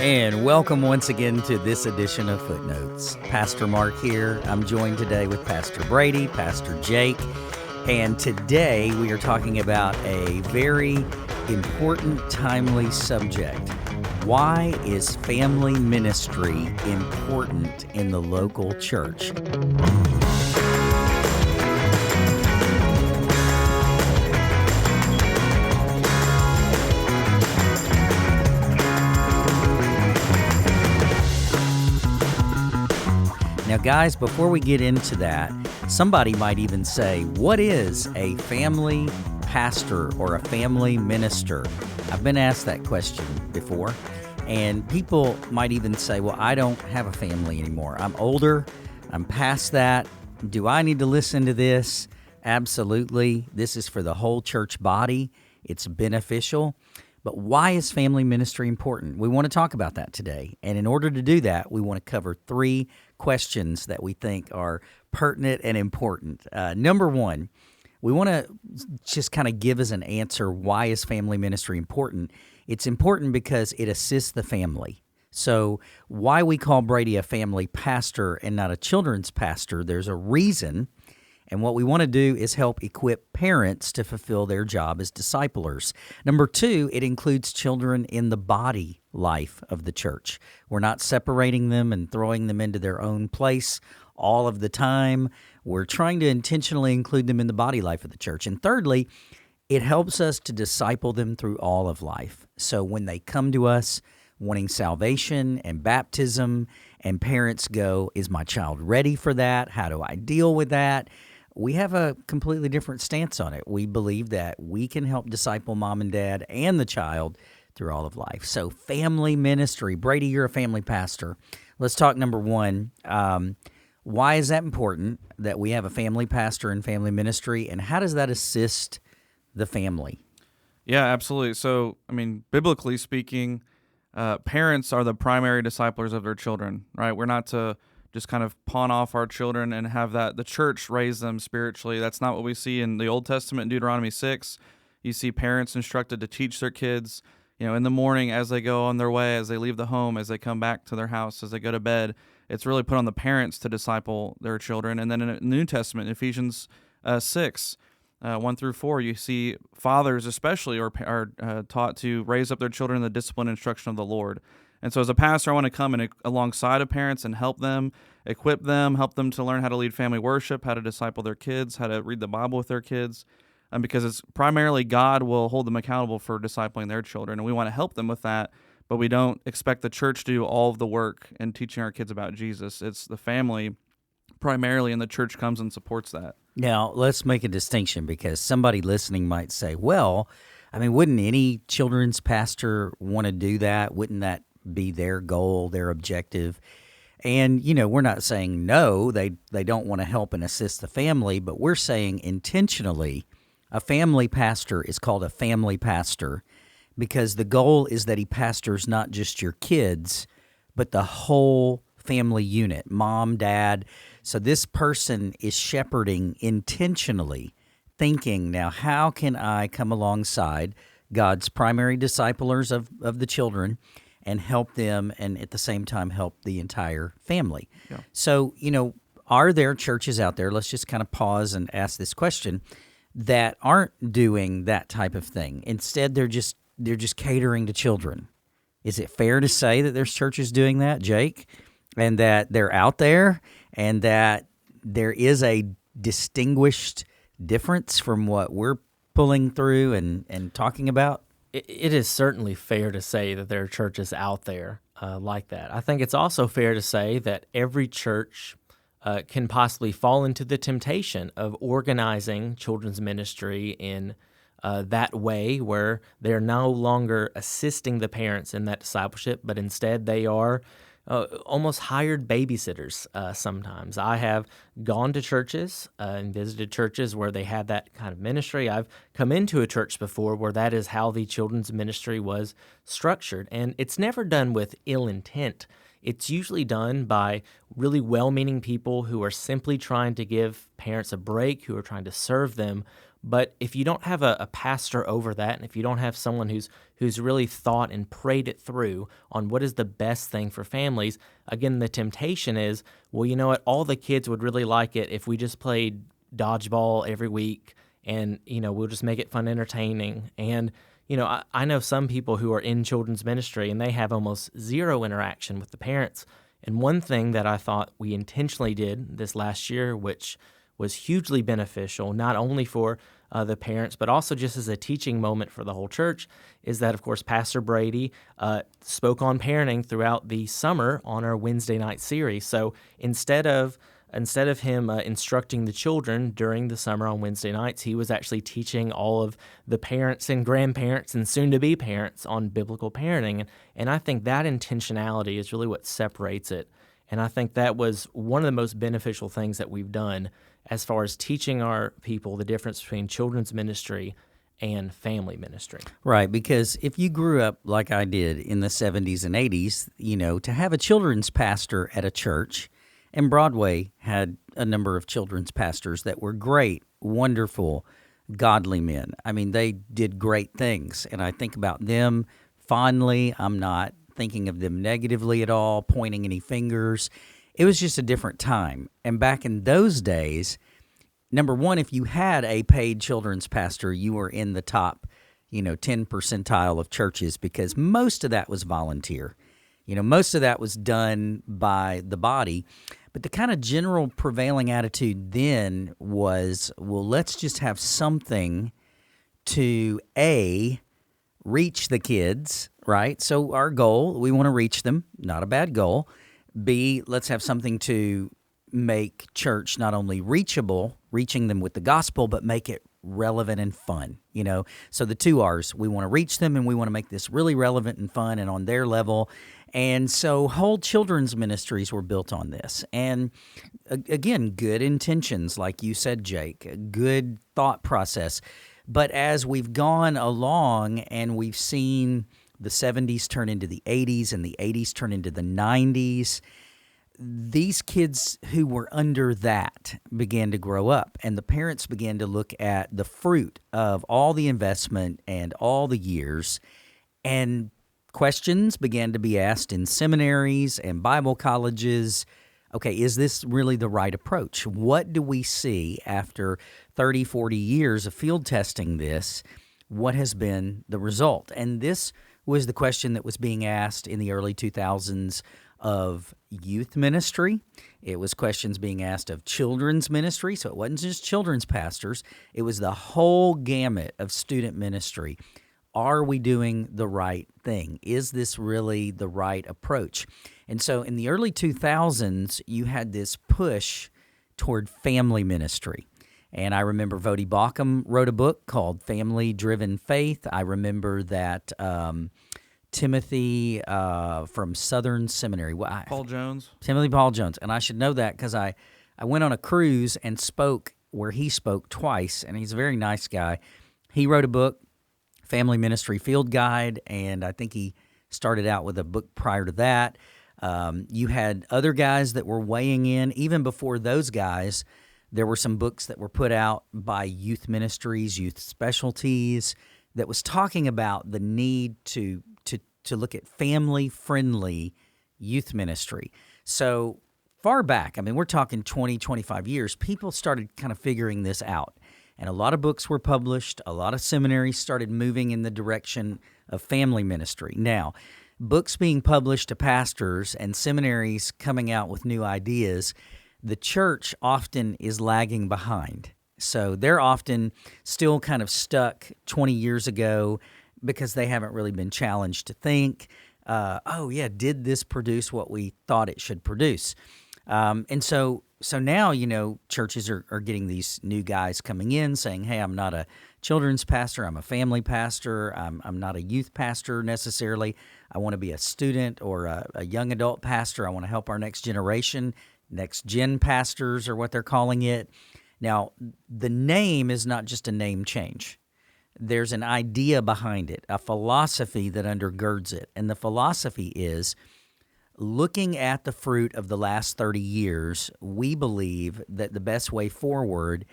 And welcome once again to this edition of Footnotes. Pastor Mark here. I'm joined today with Pastor Brady, Pastor Jake, and today we are talking about a very important, timely subject. Why is family ministry important in the local church? Now, guys, before we get into that, somebody might even say, what is a family pastor or a family minister? I've been asked that question before, and people might even say, well, I don't have a family anymore. I'm older. I'm past that. Do I need to listen to this? Absolutely. This is for the whole church body. It's beneficial. But why is family ministry important? We want to talk about that today. And in order to do that, we want to cover three questions that we think are pertinent and important. Number one, we want to just kind of give as an answer, why is family ministry important? It's important because it assists the family. So why we call Brady a family pastor and not a children's pastor, there's a reason. And what we want to do is help equip parents to fulfill their job as disciplers. Number two, it includes children in the body life of the church. We're not separating them and throwing them into their own place all of the time. We're trying to intentionally include them in the body life of the church. And thirdly, it helps us to disciple them through all of life. So when they come to us wanting salvation and baptism, and parents go, is my child ready for that? How do I deal with that? We have a completely different stance on it. We believe that we can help disciple mom and dad and the child through all of life. So family ministry. Brady, you're a family pastor. Let's talk number one. Why is that important that we have a family pastor and family ministry, and how does that assist the family? Yeah, absolutely. So, biblically speaking, parents are the primary disciplers of their children, right? We're not to just kind of pawn off our children and have the church raise them spiritually. That's not what we see in the Old Testament in Deuteronomy 6. You see parents instructed to teach their kids, in the morning as they go on their way, as they leave the home, as they come back to their house, as they go to bed. It's really put on the parents to disciple their children. And then in the New Testament, Ephesians 6, 1 through 4, you see fathers especially are taught to raise up their children in the discipline and instruction of the Lord. And so as a pastor, I want to come alongside of parents and help them, equip them, help them to learn how to lead family worship, how to disciple their kids, how to read the Bible with their kids, because it's primarily God will hold them accountable for discipling their children, and we want to help them with that, but we don't expect the church to do all of the work in teaching our kids about Jesus. It's the family primarily, and the church comes and supports that. Now, let's make a distinction, because somebody listening might say, well, wouldn't any children's pastor want to do that? Wouldn't that be their goal, their objective? And, we're not saying no, they don't want to help and assist the family, but we're saying intentionally a family pastor is called a family pastor because the goal is that he pastors not just your kids, but the whole family unit, mom, dad. So this person is shepherding intentionally, thinking, now how can I come alongside God's primary disciplers of the children and help them, and at the same time help the entire family? Yeah. So, are there churches out there, let's just kind of pause and ask this question, that aren't doing that type of thing? Instead, they're just catering to children. Is it fair to say that there's churches doing that, Jake, and that they're out there, and that there is a distinguished difference from what we're pulling through and talking about? It is certainly fair to say that there are churches out there like that. I think it's also fair to say that every church can possibly fall into the temptation of organizing children's ministry in that way, where they're no longer assisting the parents in that discipleship, but instead they are almost hired babysitters sometimes. I have gone to churches and visited churches where they had that kind of ministry. I've come into a church before where that is how the children's ministry was structured, and it's never done with ill intent. It's usually done by really well-meaning people who are simply trying to give parents a break, who are trying to serve them, But if you don't have a pastor over that, and if you don't have someone who's really thought and prayed it through on what is the best thing for families, again, the temptation is, well, you know what, all the kids would really like it if we just played dodgeball every week, and we'll just make it fun, entertaining. And I know some people who are in children's ministry, and they have almost zero interaction with the parents. And one thing that I thought we intentionally did this last year, which was hugely beneficial, not only for the parents, but also just as a teaching moment for the whole church, is that, of course, Pastor Brady spoke on parenting throughout the summer on our Wednesday night series. So instead of him instructing the children during the summer on Wednesday nights, he was actually teaching all of the parents and grandparents and soon-to-be parents on biblical parenting. And I think that intentionality is really what separates it. And I think that was one of the most beneficial things that we've done as far as teaching our people the difference between children's ministry and family ministry. Right, because if you grew up like I did in the 70s and 80s, to have a children's pastor at a church, and Broadway had a number of children's pastors that were great, wonderful, godly men. I mean, they did great things, and I think about them fondly. I'm not thinking of them negatively at all, pointing any fingers. It was just a different time. And back in those days, number one, if you had a paid children's pastor, you were in the top, 10 percentile of churches, because most of that was volunteer. Most of that was done by the body. But the kind of general prevailing attitude then was, well, let's just have something to, A, reach the kids, right? So our goal, we want to reach them, not a bad goal. B, let's have something to make church not only reachable, reaching them with the gospel, but make it relevant and fun, So the two R's, we want to reach them and we want to make this really relevant and fun and on their level. And so whole children's ministries were built on this. And again, good intentions, like you said, Jake, a good thought process. But as we've gone along and we've seen the 70s turn into the 80s and the 80s turn into the 90s, these kids who were under that began to grow up, and the parents began to look at the fruit of all the investment and all the years, and questions began to be asked in seminaries and Bible colleges. Okay, is this really the right approach? What do we see after 30, 40 years of field testing this? What has been the result? And this was the question that was being asked in the early 2000s of youth ministry. It was questions being asked of children's ministry, so it wasn't just children's pastors. It was the whole gamut of student ministry. Are we doing the right thing? Is this really the right approach? And so in the early 2000s, you had this push toward family ministry. And I remember Vodi Bakum wrote a book called Family Driven Faith. I remember that Timothy from Southern Seminary. Paul Jones. Timothy Paul Jones. And I should know that because I went on a cruise and spoke where he spoke twice, and he's a very nice guy. He wrote a book, Family Ministry Field Guide, and I think he started out with a book prior to that. You had other guys that were weighing in. Even before those guys, there were some books that were put out by youth ministries, youth specialties, that was talking about the need to look at family-friendly youth ministry. So far back, I mean, we're talking 20, 25 years, people started kind of figuring this out. And a lot of books were published. A lot of seminaries started moving in the direction of family ministry. Now, books being published to pastors and seminaries coming out with new ideas, the church often is lagging behind. So they're often still kind of stuck 20 years ago because they haven't really been challenged to think, did this produce what we thought it should produce? And so now, churches are getting these new guys coming in saying, hey, I'm not a children's pastor, I'm a family pastor, I'm not a youth pastor necessarily. I want to be a student or a young adult pastor. I want to help our next generation. Next gen pastors are what they're calling it. Now, the name is not just a name change. There's an idea behind it, a philosophy that undergirds it. And the philosophy is, looking at the fruit of the last 30 years, we believe that the best way forward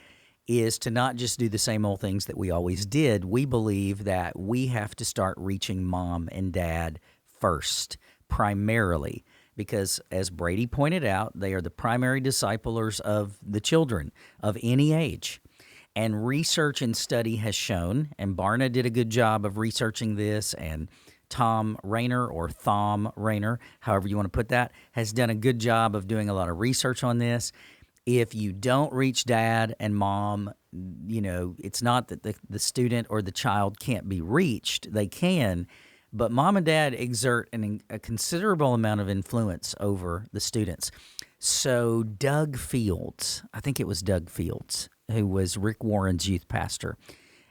is to not just do the same old things that we always did. We believe that we have to start reaching mom and dad first, primarily, because as Brady pointed out, they are the primary disciplers of the children of any age. And research and study has shown, and Barna did a good job of researching this, and Tom Rayner, or Thom Rayner, however you want to put that, has done a good job of doing a lot of research on this. If you don't reach dad and mom, it's not that the student or the child can't be reached. They can, but mom and dad exert a considerable amount of influence over the students. So Doug Fields, I think it was Doug Fields, who was Rick Warren's youth pastor,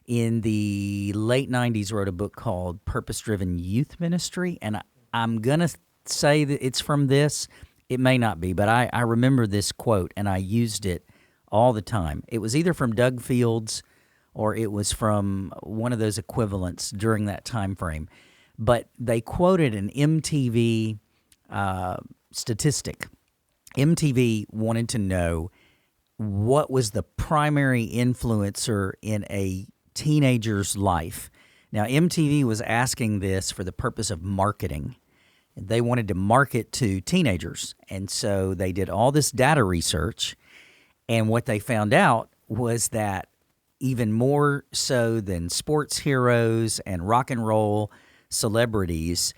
in the late 90s wrote a book called Purpose-Driven Youth Ministry, and I'm going to say that it's from this. It may not be, but I remember this quote, and I used it all the time. It was either from Doug Fields or it was from one of those equivalents during that time frame. But they quoted an MTV statistic. MTV wanted to know what was the primary influencer in a teenager's life. Now, MTV was asking this for the purpose of marketing. They wanted to market to teenagers, and so they did all this data research, and what they found out was that even more so than sports heroes and rock and roll celebrities,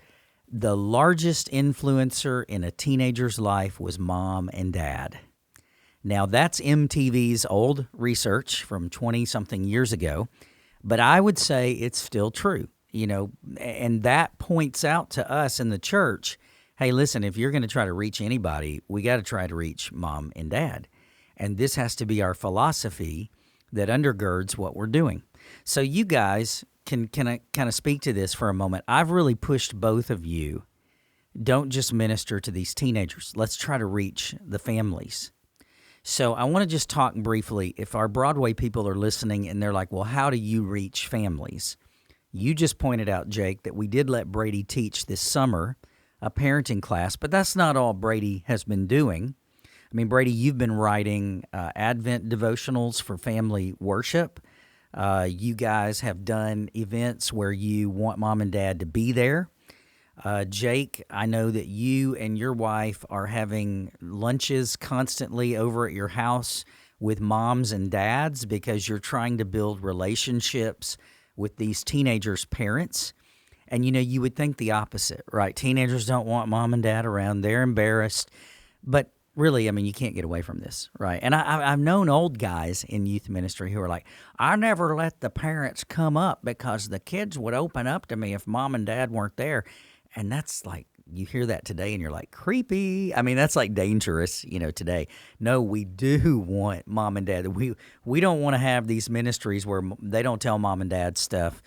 the largest influencer in a teenager's life was mom and dad. Now, that's MTV's old research from 20-something years ago, but I would say it's still true. And that points out to us in the church, hey, listen, if you're going to try to reach anybody, we got to try to reach mom and dad. And this has to be our philosophy that undergirds what we're doing. So you guys can kind of speak to this for a moment. I've really pushed both of you. Don't just minister to these teenagers. Let's try to reach the families. So I want to just talk briefly. If our Broadway people are listening and they're like, well, how do you reach families? You just pointed out, Jake, that we did let Brady teach this summer a parenting class, but that's not all Brady has been doing. I mean, Brady, you've been writing Advent devotionals for family worship. You guys have done events where you want mom and dad to be there. Jake, I know that you and your wife are having lunches constantly over at your house with moms and dads because you're trying to build relationships with these teenagers' parents. And, you would think the opposite, right? Teenagers don't want mom and dad around. They're embarrassed. But really, you can't get away from this, right? And I've known old guys in youth ministry who are like, I never let the parents come up because the kids would open up to me if mom and dad weren't there. And that's like, you hear that today and you're like, creepy. That's like dangerous, today. No, we do want mom and dad. We don't want to have these ministries where they don't tell mom and dad stuff.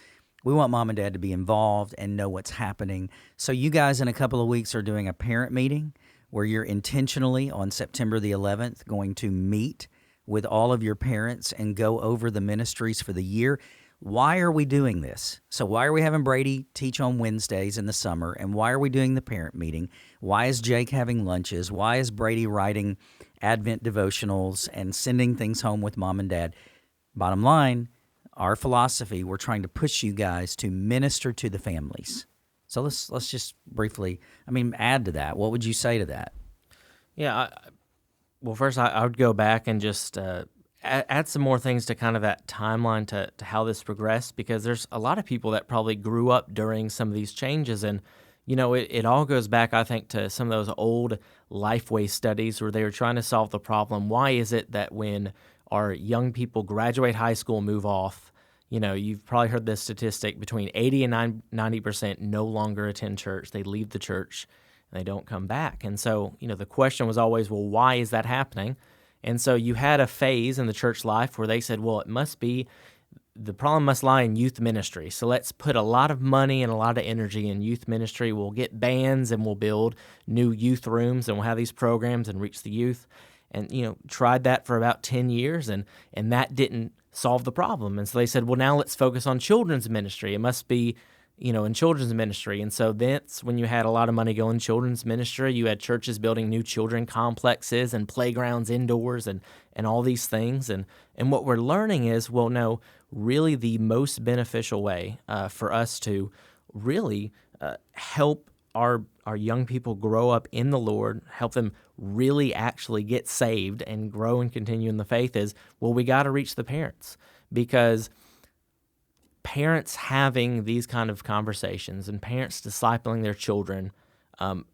We want mom and dad to be involved and know what's happening. So you guys in a couple of weeks are doing a parent meeting where you're intentionally on September the 11th going to meet with all of your parents and go over the ministries for the year. Why are we doing this? So why are we having Brady teach on Wednesdays in the summer? And why are we doing the parent meeting? Why is Jake having lunches? Why is Brady writing Advent devotionals and sending things home with mom and dad? Bottom line, our philosophy, we're trying to push you guys to minister to the families. So let's just briefly, add to that. What would you say to that? Yeah, well, first I would go back and just add some more things to kind of that timeline to how this progressed, because there's a lot of people that probably grew up during some of these changes. And, it all goes back, I think, to some of those old Lifeway studies where they were trying to solve the problem. Why is it that when our young people graduate high school and move off, you've probably heard this statistic, between 80 and 90% no longer attend church. They leave the church and they don't come back. And so, the question was always, well, why is that happening? And so you had a phase in the church life where they said, well, the problem must lie in youth ministry. So let's put a lot of money and a lot of energy in youth ministry. We'll get bands and we'll build new youth rooms and we'll have these programs and reach the youth. And, tried that for about 10 years and that didn't solve the problem. And so they said, well, now let's focus on children's ministry. It must be in children's ministry. And so that's when you had a lot of money going in children's ministry. You had churches building new children complexes and playgrounds indoors and all these things. And what we're learning is, well, no, really the most beneficial way for us to really help our young people grow up in the Lord, help them really actually get saved and grow and continue in the faith is, well, we got to reach the parents, because parents having these kind of conversations and parents discipling their children,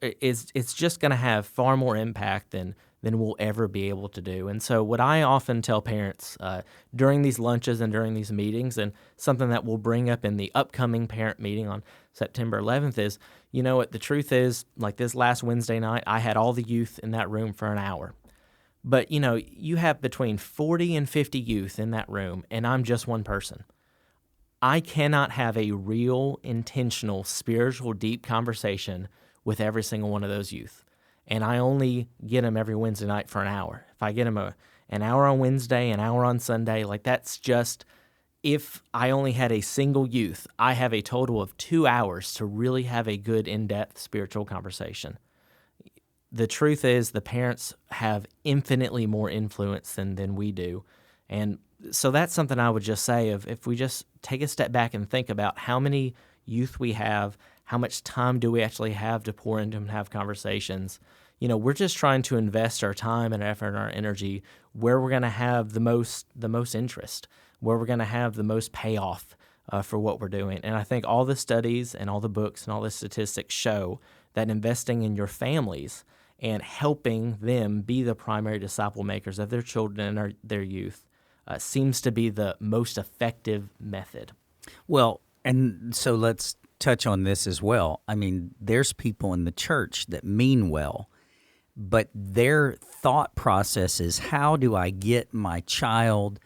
it's just going to have far more impact than we'll ever be able to do. And so what I often tell parents during these lunches and during these meetings, and something that we'll bring up in the upcoming parent meeting on September 11th is, what the truth is, like this last Wednesday night, I had all the youth in that room for an hour. But, you have between 40 and 50 youth in that room, and I'm just one person. I cannot have a real, intentional, spiritual, deep conversation with every single one of those youth. And I only get them every Wednesday night for an hour. If I get them an hour on Wednesday, an hour on Sunday, like that's just, if I only had a single youth, I have a total of 2 hours to really have a good, in-depth spiritual conversation. The truth is the parents have infinitely more influence than we do. And so that's something I would just say, if we just take a step back and think about how many youth we have, how much time do we actually have to pour into them and have conversations. We're just trying to invest our time and effort and our energy where we're going to have the most interest, where we're going to have the most payoff for what we're doing. And I think all the studies and all the books and all the statistics show that investing in your families and helping them be the primary disciple makers of their children and their youth seems to be the most effective method. Well, and so let's touch on this as well. I mean, there's people in the church that mean well, but their thought process is, how do I get my child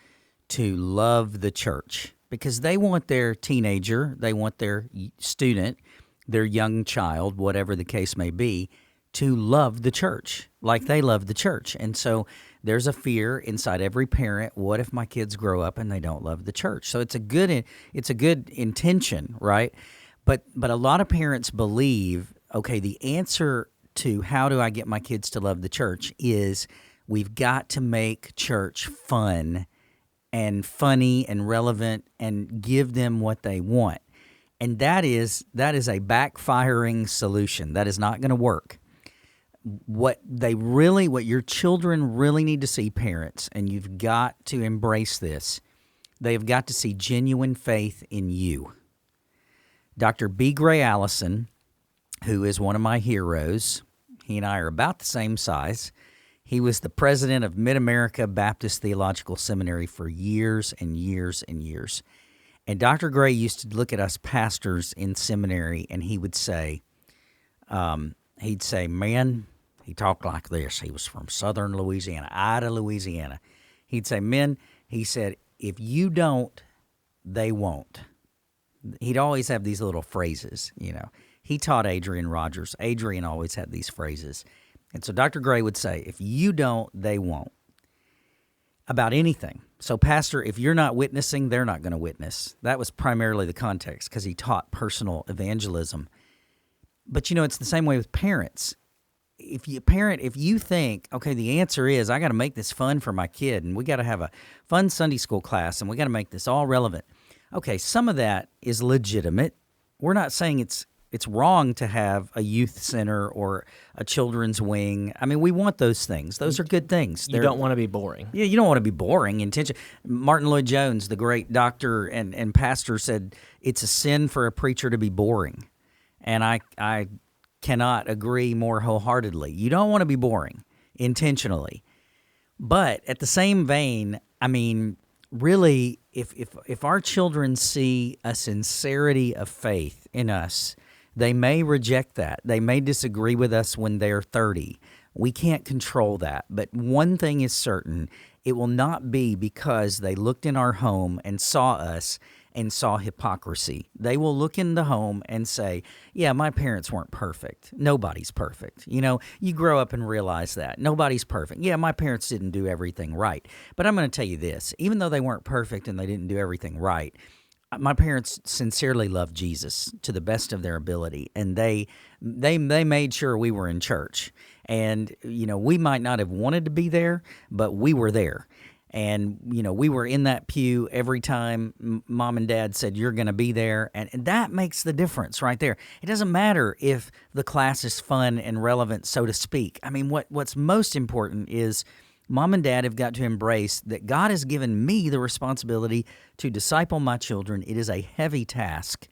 to love the church? Because they want their teenager, they want their student, their young child, whatever the case may be, to love the church like they love the church. And so there's a fear inside every parent. What if my kids grow up and they don't love the church? So it's a good intention, right? But a lot of parents believe, okay, the answer to how do I get my kids to love the church is we've got to make church fun and funny and relevant and give them what they want. And that is a backfiring solution. That is not going to work. What your children really need to see, parents, and you've got to embrace this, they have got to see genuine faith in you. Dr. B. Gray Allison, who is one of my heroes, he and I are about the same size. He was the president of Mid-America Baptist Theological Seminary for years and years and years. And Dr. Gray used to look at us pastors in seminary, and he would say, man, he talked like this. He was from southern Louisiana, Ida, Louisiana. He'd say, men, he said, if you don't, they won't. He'd always have these little phrases, He taught Adrian Rogers. Adrian always had these phrases. And so Dr. Gray would say, if you don't, they won't. About anything. So, pastor, if you're not witnessing, they're not going to witness. That was primarily the context, because he taught personal evangelism. But, it's the same way with parents. If you think, okay, the answer is I got to make this fun for my kid, and we got to have a fun Sunday school class, and we got to make this all relevant. Okay, some of that is legitimate. We're not saying it's wrong to have a youth center or a children's wing. I mean, we want those things. Those are good things. You don't want to be boring. Yeah, you don't want to be boring. Martin Lloyd-Jones, the great doctor and pastor, said it's a sin for a preacher to be boring. And I cannot agree more wholeheartedly. You don't want to be boring intentionally. But at the same vein, I mean, really, if our children see a sincerity of faith in us, they may reject that. They may disagree with us when they're 30. We can't control that. But one thing is certain, it will not be because they looked in our home and saw us and saw hypocrisy. They will look in the home and say, yeah, my parents weren't perfect. Nobody's perfect. You grow up and realize that. Nobody's perfect. Yeah, my parents didn't do everything right. But I'm going to tell you this, even though they weren't perfect and they didn't do everything right, my parents sincerely loved Jesus to the best of their ability, and they made sure we were in church. And we might not have wanted to be there, but we were there. And we were in that pew every time mom and dad said you're going to be there, and that makes the difference right there. It doesn't matter if the class is fun and relevant, so to speak. I mean, what's most important is mom and dad have got to embrace that God has given me the responsibility to disciple my children. It is a heavy task.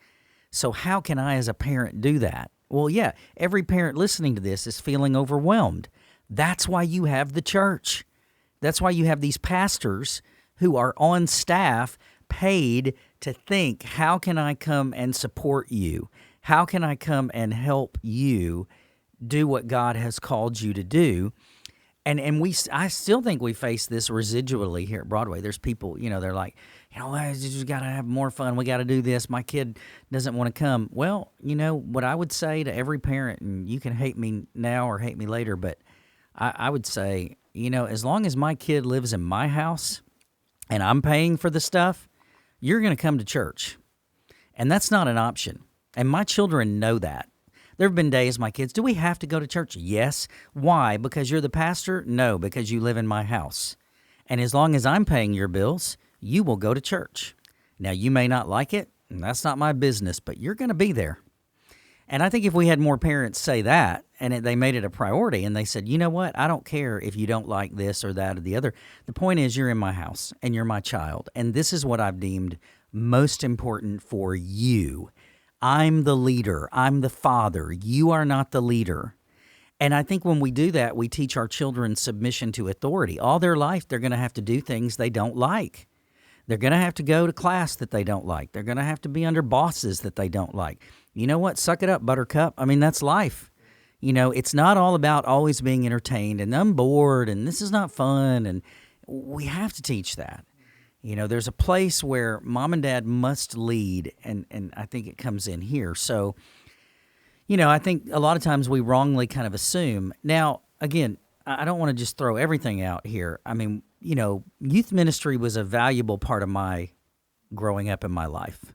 So how can I as a parent do that? Well, yeah, every parent listening to this is feeling overwhelmed. That's why you have the church. That's why you have these pastors who are on staff paid to think, how can I come and support you? How can I come and help you do what God has called you to do? And I still think we face this residually here at Broadway. There's people, they're like, I just got to have more fun. We got to do this. My kid doesn't want to come. Well, what I would say to every parent, and you can hate me now or hate me later, but I would say, as long as my kid lives in my house and I'm paying for the stuff, you're going to come to church. And that's not an option. And my children know that. There have been days my kids, do we have to go to church? Yes. Why? Because you're the pastor? No, because you live in my house. And as long as I'm paying your bills, you will go to church. Now, you may not like it, and that's not my business, but you're going to be there. And I think if we had more parents say that, and they made it a priority, and they said, you know what, I don't care if you don't like this or that or the other. The point is you're in my house, and you're my child, and this is what I've deemed most important for you. I'm the leader. I'm the father. You are not the leader. And I think when we do that, we teach our children submission to authority. All their life, they're going to have to do things they don't like. They're going to have to go to class that they don't like. They're going to have to be under bosses that they don't like. You know what? Suck it up, buttercup. I mean, that's life. It's not all about always being entertained and I'm bored and this is not fun. And we have to teach that. There's a place where mom and dad must lead, and I think it comes in here. So, I think a lot of times we wrongly kind of assume. Now, again, I don't want to just throw everything out here. I mean, youth ministry was a valuable part of my growing up in my life.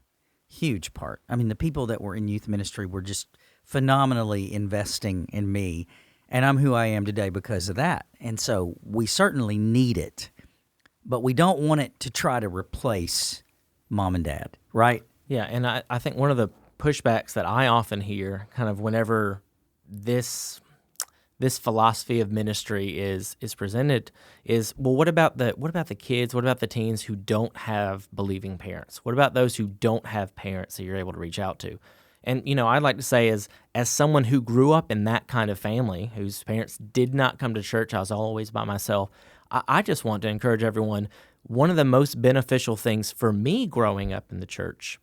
Huge part. I mean, the people that were in youth ministry were just phenomenally investing in me, and I'm who I am today because of that. And so we certainly need it. But we don't want it to try to replace mom and dad, right? Yeah, and I think one of the pushbacks that I often hear kind of whenever this philosophy of ministry is presented is, well, what about the kids, what about the teens who don't have believing parents? What about those who don't have parents that you're able to reach out to? And, I'd like to say as someone who grew up in that kind of family, whose parents did not come to church, I was always by myself, I just want to encourage everyone, one of the most beneficial things for me growing up in the church,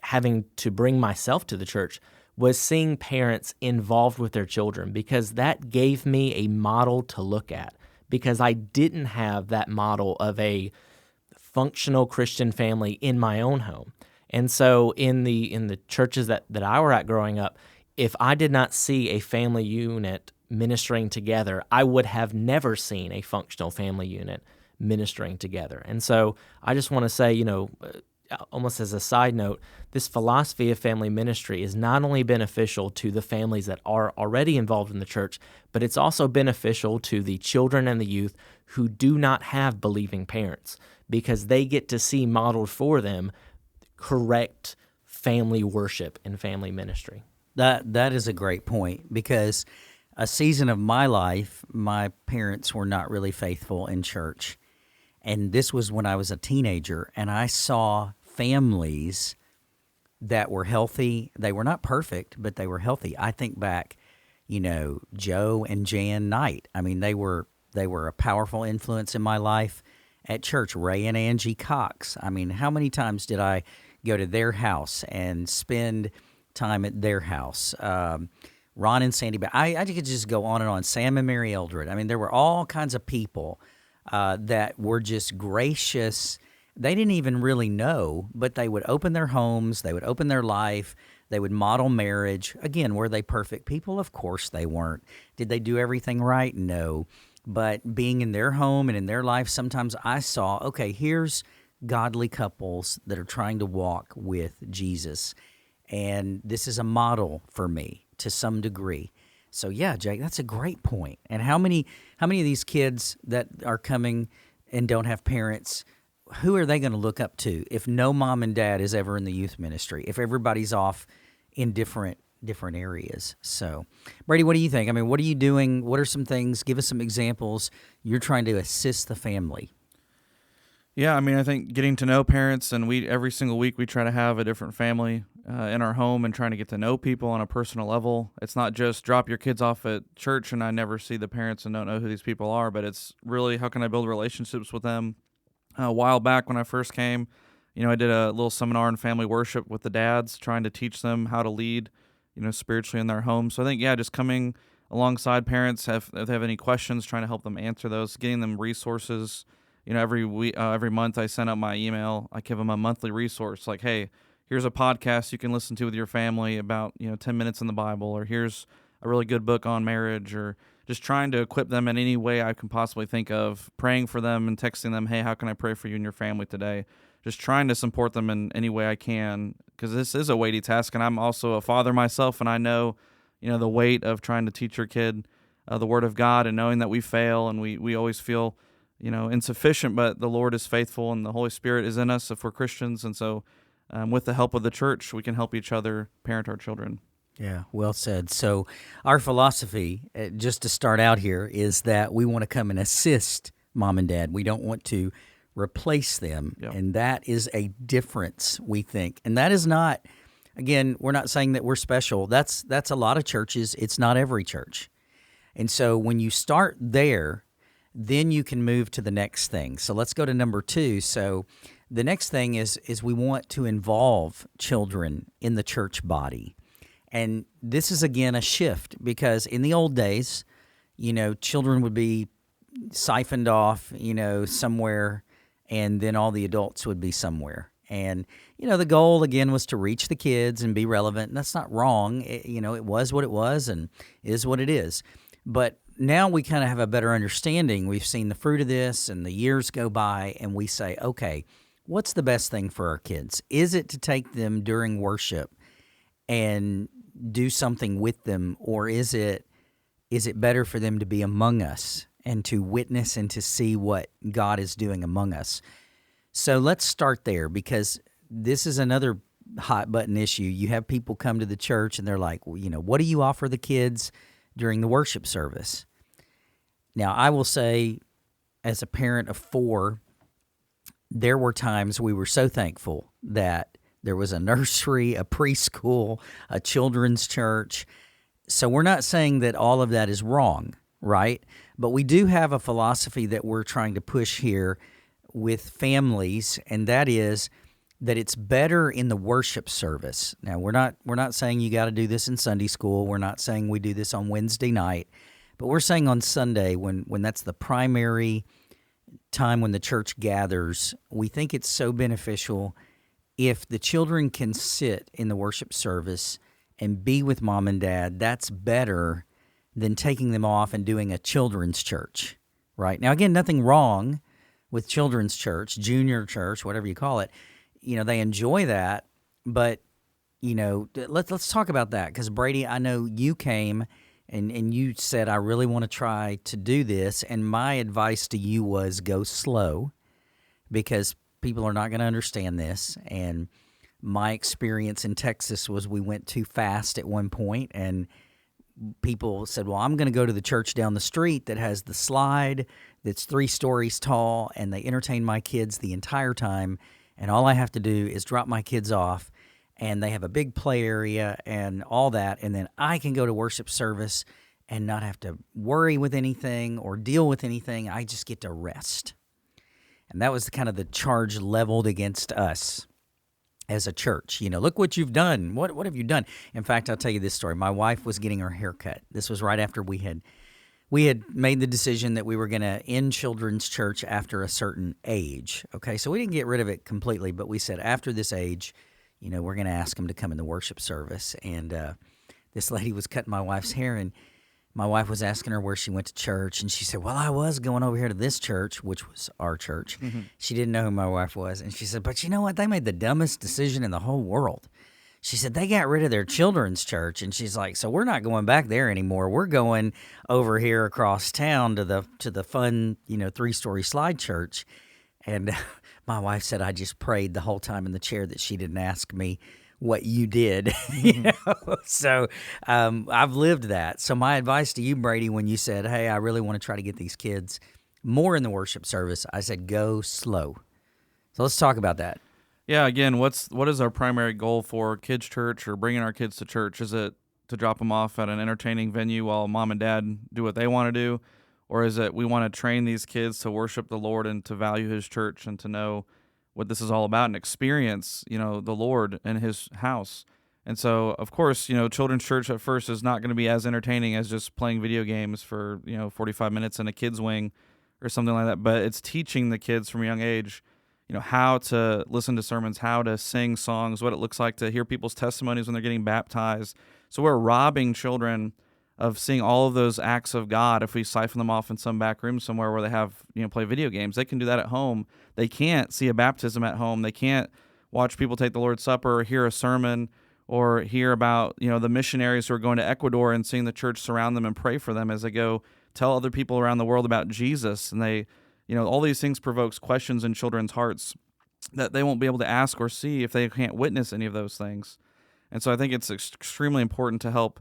having to bring myself to the church, was seeing parents involved with their children, because that gave me a model to look at, because I didn't have that model of a functional Christian family in my own home. And so in the churches that I were at growing up, if I did not see a family unit ministering together, I would have never seen a functional family unit ministering together. And so I just want to say, almost as a side note, this philosophy of family ministry is not only beneficial to the families that are already involved in the church, but it's also beneficial to the children and the youth who do not have believing parents, because they get to see modeled for them correct family worship and family ministry. That is a great point, because a season of my life, my parents were not really faithful in church. And this was when I was a teenager, and I saw families that were healthy. They were not perfect, but they were healthy. I think back, Joe and Jan Knight. I mean, they were a powerful influence in my life at church. Ray and Angie Cox. I mean, how many times did I go to their house and spend time at their house? Ron and Sandy, but I could just go on and on. Sam and Mary Eldred. I mean, there were all kinds of people that were just gracious. They didn't even really know, but they would open their homes, they would open their life, they would model marriage. Again, were they perfect people? Of course they weren't. Did they do everything right? No. But being in their home and in their life, sometimes I saw, okay, here's godly couples that are trying to walk with Jesus. And this is a model for me to some degree. So yeah, Jake, that's a great point. And how many of these kids that are coming and don't have parents, who are they going to look up to if no mom and dad is ever in the youth ministry, if everybody's off in different areas? So, Brady, what do you think? I mean, what are you doing? What are some things? Give us some examples. You're trying to assist the family. Yeah, I mean, I think getting to know parents, and every single week we try to have a different family in our home and trying to get to know people on a personal level. It's not just drop your kids off at church and I never see the parents and don't know who these people are, but it's really how can I build relationships with them. A while back when I first came, I did a little seminar in family worship with the dads, trying to teach them how to lead, spiritually in their home. So I think, just coming alongside parents, if they have any questions, trying to help them answer those, getting them resources. Every week, every month I send out my email. I give them a monthly resource like, hey, here's a podcast you can listen to with your family about, 10 minutes in the Bible, or here's a really good book on marriage, or just trying to equip them in any way I can possibly think of, praying for them and texting them, hey, how can I pray for you and your family today? Just trying to support them in any way I can, because this is a weighty task, and I'm also a father myself, and I know, the weight of trying to teach your kid the Word of God, and knowing that we fail and we always feel insufficient, but the Lord is faithful and the Holy Spirit is in us if we're Christians. And so with the help of the church, we can help each other parent our children. Yeah, well said. So our philosophy, just to start out here, is that we want to come and assist mom and dad. We don't want to replace them. Yep. And that is a difference, we think. And that is not, again, we're not saying that we're special. That's a lot of churches. It's not every church. And so when you start there, then you can move to the next thing. So let's go to number 2. So the next thing is we want to involve children in the church body. And this is, again, a shift, because in the old days, children would be siphoned off, somewhere, and then all the adults would be somewhere. And, the goal, again, was to reach the kids and be relevant. And that's not wrong. It was what it was and is what it is. But now we kind of have a better understanding. We've seen the fruit of this, and the years go by, and we say, okay, what's the best thing for our kids? Is it to take them during worship and do something with them, or is it better for them to be among us and to witness and to see what God is doing among us? So let's start there, because this is another hot button issue. You have people come to the church and they're like, well, what do you offer the kids during the worship service? Now, I will say, as a parent of 4, there were times we were so thankful that there was a nursery, a preschool, a children's church. So we're not saying that all of that is wrong, right? But we do have a philosophy that we're trying to push here with families, and that is that it's better in the worship service. Now, we're not saying you got to do this in Sunday school. We're not saying we do this on Wednesday night. But we're saying on Sunday, when that's the primary time when the church gathers, we think it's so beneficial if the children can sit in the worship service and be with mom and dad. That's better than taking them off and doing a children's church, right? Now, again, nothing wrong with children's church, junior church, whatever you call it. They enjoy that, but, let's talk about that, because, Brady, I know you came and you said, I really want to try to do this, and my advice to you was go slow, because people are not going to understand this. And my experience in Texas was we went too fast at one point, and people said, well, I'm going to go to the church down the street that has the slide that's 3 stories tall, and they entertain my kids the entire time, and all I have to do is drop my kids off, and they have a big play area and all that, and then I can go to worship service and not have to worry with anything or deal with anything. I just get to rest. And that was kind of the charge leveled against us as a church. Look what you've done. What have you done? In fact, I'll tell you this story. My wife was getting her hair cut. This was right after we had made the decision that we were going to end children's church after a certain age. Okay, so we didn't get rid of it completely, but we said after this age, we're going to ask them to come in the worship service. And this lady was cutting my wife's hair, and my wife was asking her where she went to church, and she said, well, I was going over here to this church, which was our church. She didn't know who my wife was. And she said, but you know what? They made the dumbest decision in the whole world. She said, they got rid of their children's church. And she's like, so we're not going back there anymore. We're going over here across town to the fun, 3-story slide church. And my wife said, I just prayed the whole time in the chair that she didn't ask me what you did. So I've lived that. So my advice to you, Brady, when you said, hey, I really want to try to get these kids more in the worship service, I said, go slow. So let's talk about that. Yeah, again, what is our primary goal for kids' church or bringing our kids to church? Is it to drop them off at an entertaining venue while mom and dad do what they want to do? Or is it we want to train these kids to worship the Lord and to value his church and to know what this is all about and experience, the Lord and his house? And so, of course, children's church at first is not going to be as entertaining as just playing video games for, 45 minutes in a kid's wing or something like that. But it's teaching the kids from a young age, how to listen to sermons, how to sing songs, what it looks like to hear people's testimonies when they're getting baptized. So we're robbing children of seeing all of those acts of God if we siphon them off in some back room somewhere where they have, play video games. They can do that at home. They can't see a baptism at home. They can't watch people take the Lord's Supper or hear a sermon or hear about, the missionaries who are going to Ecuador and seeing the church surround them and pray for them as they go tell other people around the world about Jesus. And they, all these things provokes questions in children's hearts that they won't be able to ask or see if they can't witness any of those things. And so I think it's extremely important to help,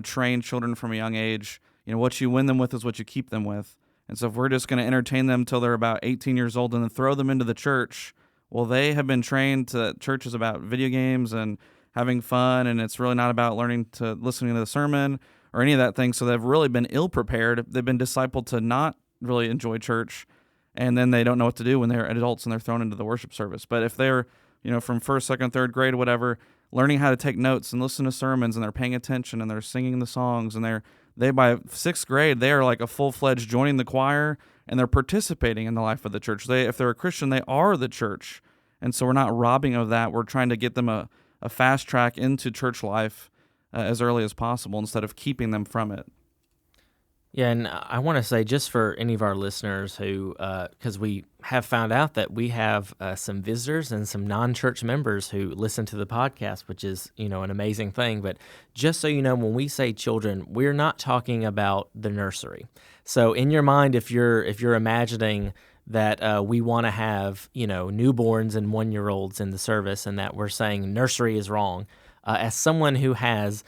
train children from a young age. What you win them with is what you keep them with. And so if we're just going to entertain them till they're about 18 years old and then throw them into the church, well, they have been trained to church is about video games and having fun, and it's really not about listening to the sermon or any of that thing. So they've really been ill prepared. They've been discipled to not really enjoy church, and then they don't know what to do when they're adults and they're thrown into the worship service. But if they're, from first, second, third grade, whatever, learning how to take notes and listen to sermons, and they're paying attention and they're singing the songs, and they by 6th grade, they are like a full-fledged joining the choir, and they're participating in the life of the church. If they're a Christian, they are the church. And so we're not robbing of that. We're trying to get them a fast track into church life as early as possible instead of keeping them from it. Yeah, and I want to say, just for any of our listeners who, because we have found out that we have some visitors and some non-church members who listen to the podcast, which is, an amazing thing. But just so you know, when we say children, we're not talking about the nursery. So in your mind, if you're imagining that we want to have, newborns and 1-year-olds in the service, and that we're saying nursery is wrong, as someone who has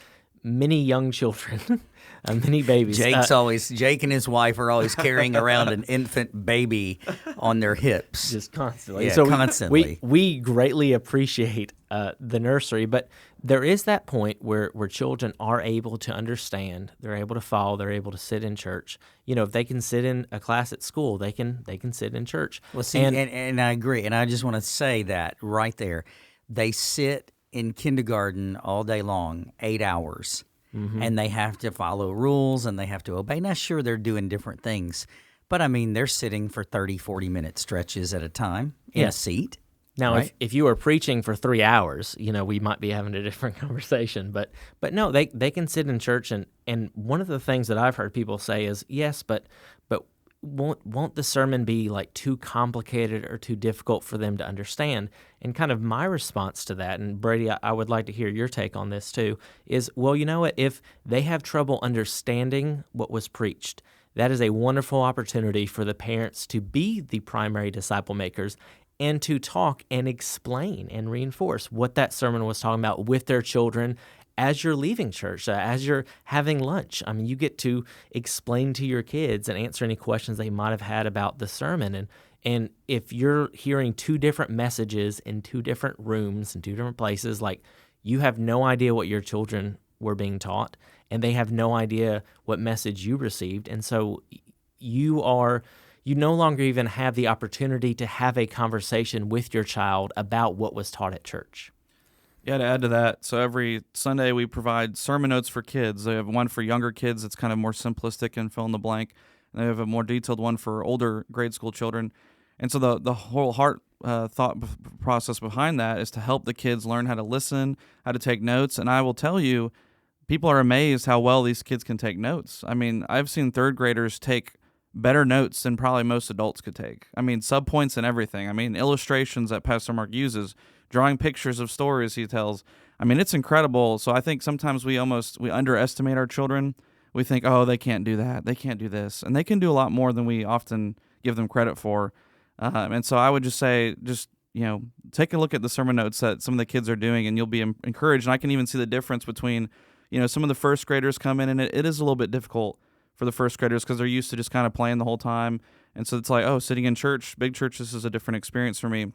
many young children, many babies. Jake and his wife are always carrying around an infant baby on their hips. Just constantly. Yeah, so constantly. We greatly appreciate the nursery, but there is that point where children are able to understand, they're able to follow, they're able to sit in church. If they can sit in a class at school, they can sit in church. Well, see, and I agree, and I just want to say that right there. They sit in kindergarten all day long, 8 hours, and they have to follow rules and they have to obey. Now, sure, they're doing different things, but I mean, they're sitting for 30, 40-minute stretches at a time in a seat. Now, right? if you were preaching for 3 hours, we might be having a different conversation. But no, they can sit in church, and one of the things that I've heard people say is, yes, but won't the sermon be like too complicated or too difficult for them to understand? And kind of my response to that, and Brady, I would like to hear your take on this too, is, well, you know what? If they have trouble understanding what was preached, that is a wonderful opportunity for the parents to be the primary disciple makers and to talk and explain and reinforce what that sermon was talking about with their children as you're leaving church, as you're having lunch. I mean, you get to explain to your kids and answer any questions they might have had about the sermon. And if you're hearing 2 different messages in 2 different rooms in 2 different places, like, you have no idea what your children were being taught, and they have no idea what message you received. And so you no longer even have the opportunity to have a conversation with your child about what was taught at church. Yeah, to add to that, so every Sunday we provide sermon notes for kids. They have one for younger kids that's kind of more simplistic and fill in the blank. And they have a more detailed one for older grade school children. And so the whole thought process behind that is to help the kids learn how to listen, how to take notes. And I will tell you, people are amazed how well these kids can take notes. I mean, I've seen third graders take better notes than probably most adults could take. I mean, subpoints and everything. I mean, illustrations that Pastor Mark uses, drawing pictures of stories he tells. I mean, it's incredible. So I think sometimes we underestimate our children. We think, oh, they can't do that. They can't do this. And they can do a lot more than we often give them credit for. And so I would just say, take a look at the sermon notes that some of the kids are doing, and you'll be encouraged. And I can even see the difference between, some of the first graders come in, and it is a little bit difficult for the first graders because they're used to just kind of playing the whole time. And so it's like, oh, sitting in church, big church, this is a different experience for me.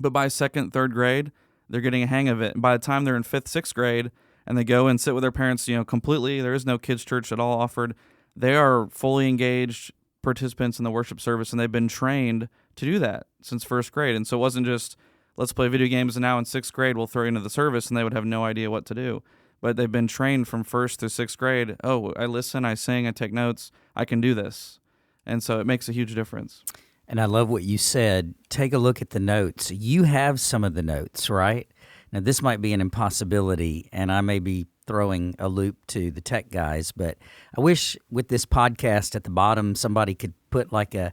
But by second, third grade, they're getting a hang of it. And by the time they're in fifth, sixth grade, and they go and sit with their parents, completely, there is no kids' church at all offered. They are fully engaged participants in the worship service, and they've been trained to do that since first grade. And so it wasn't just, let's play video games, and now in sixth grade, we'll throw you into the service, and they would have no idea what to do. But they've been trained from first through sixth grade. Oh, I listen, I sing, I take notes, I can do this. And so it makes a huge difference. And I love what you said. Take a look at the notes. You have some of the notes, right? Now, this might be an impossibility, and I may be throwing a loop to the tech guys, but I wish with this podcast at the bottom, somebody could put like an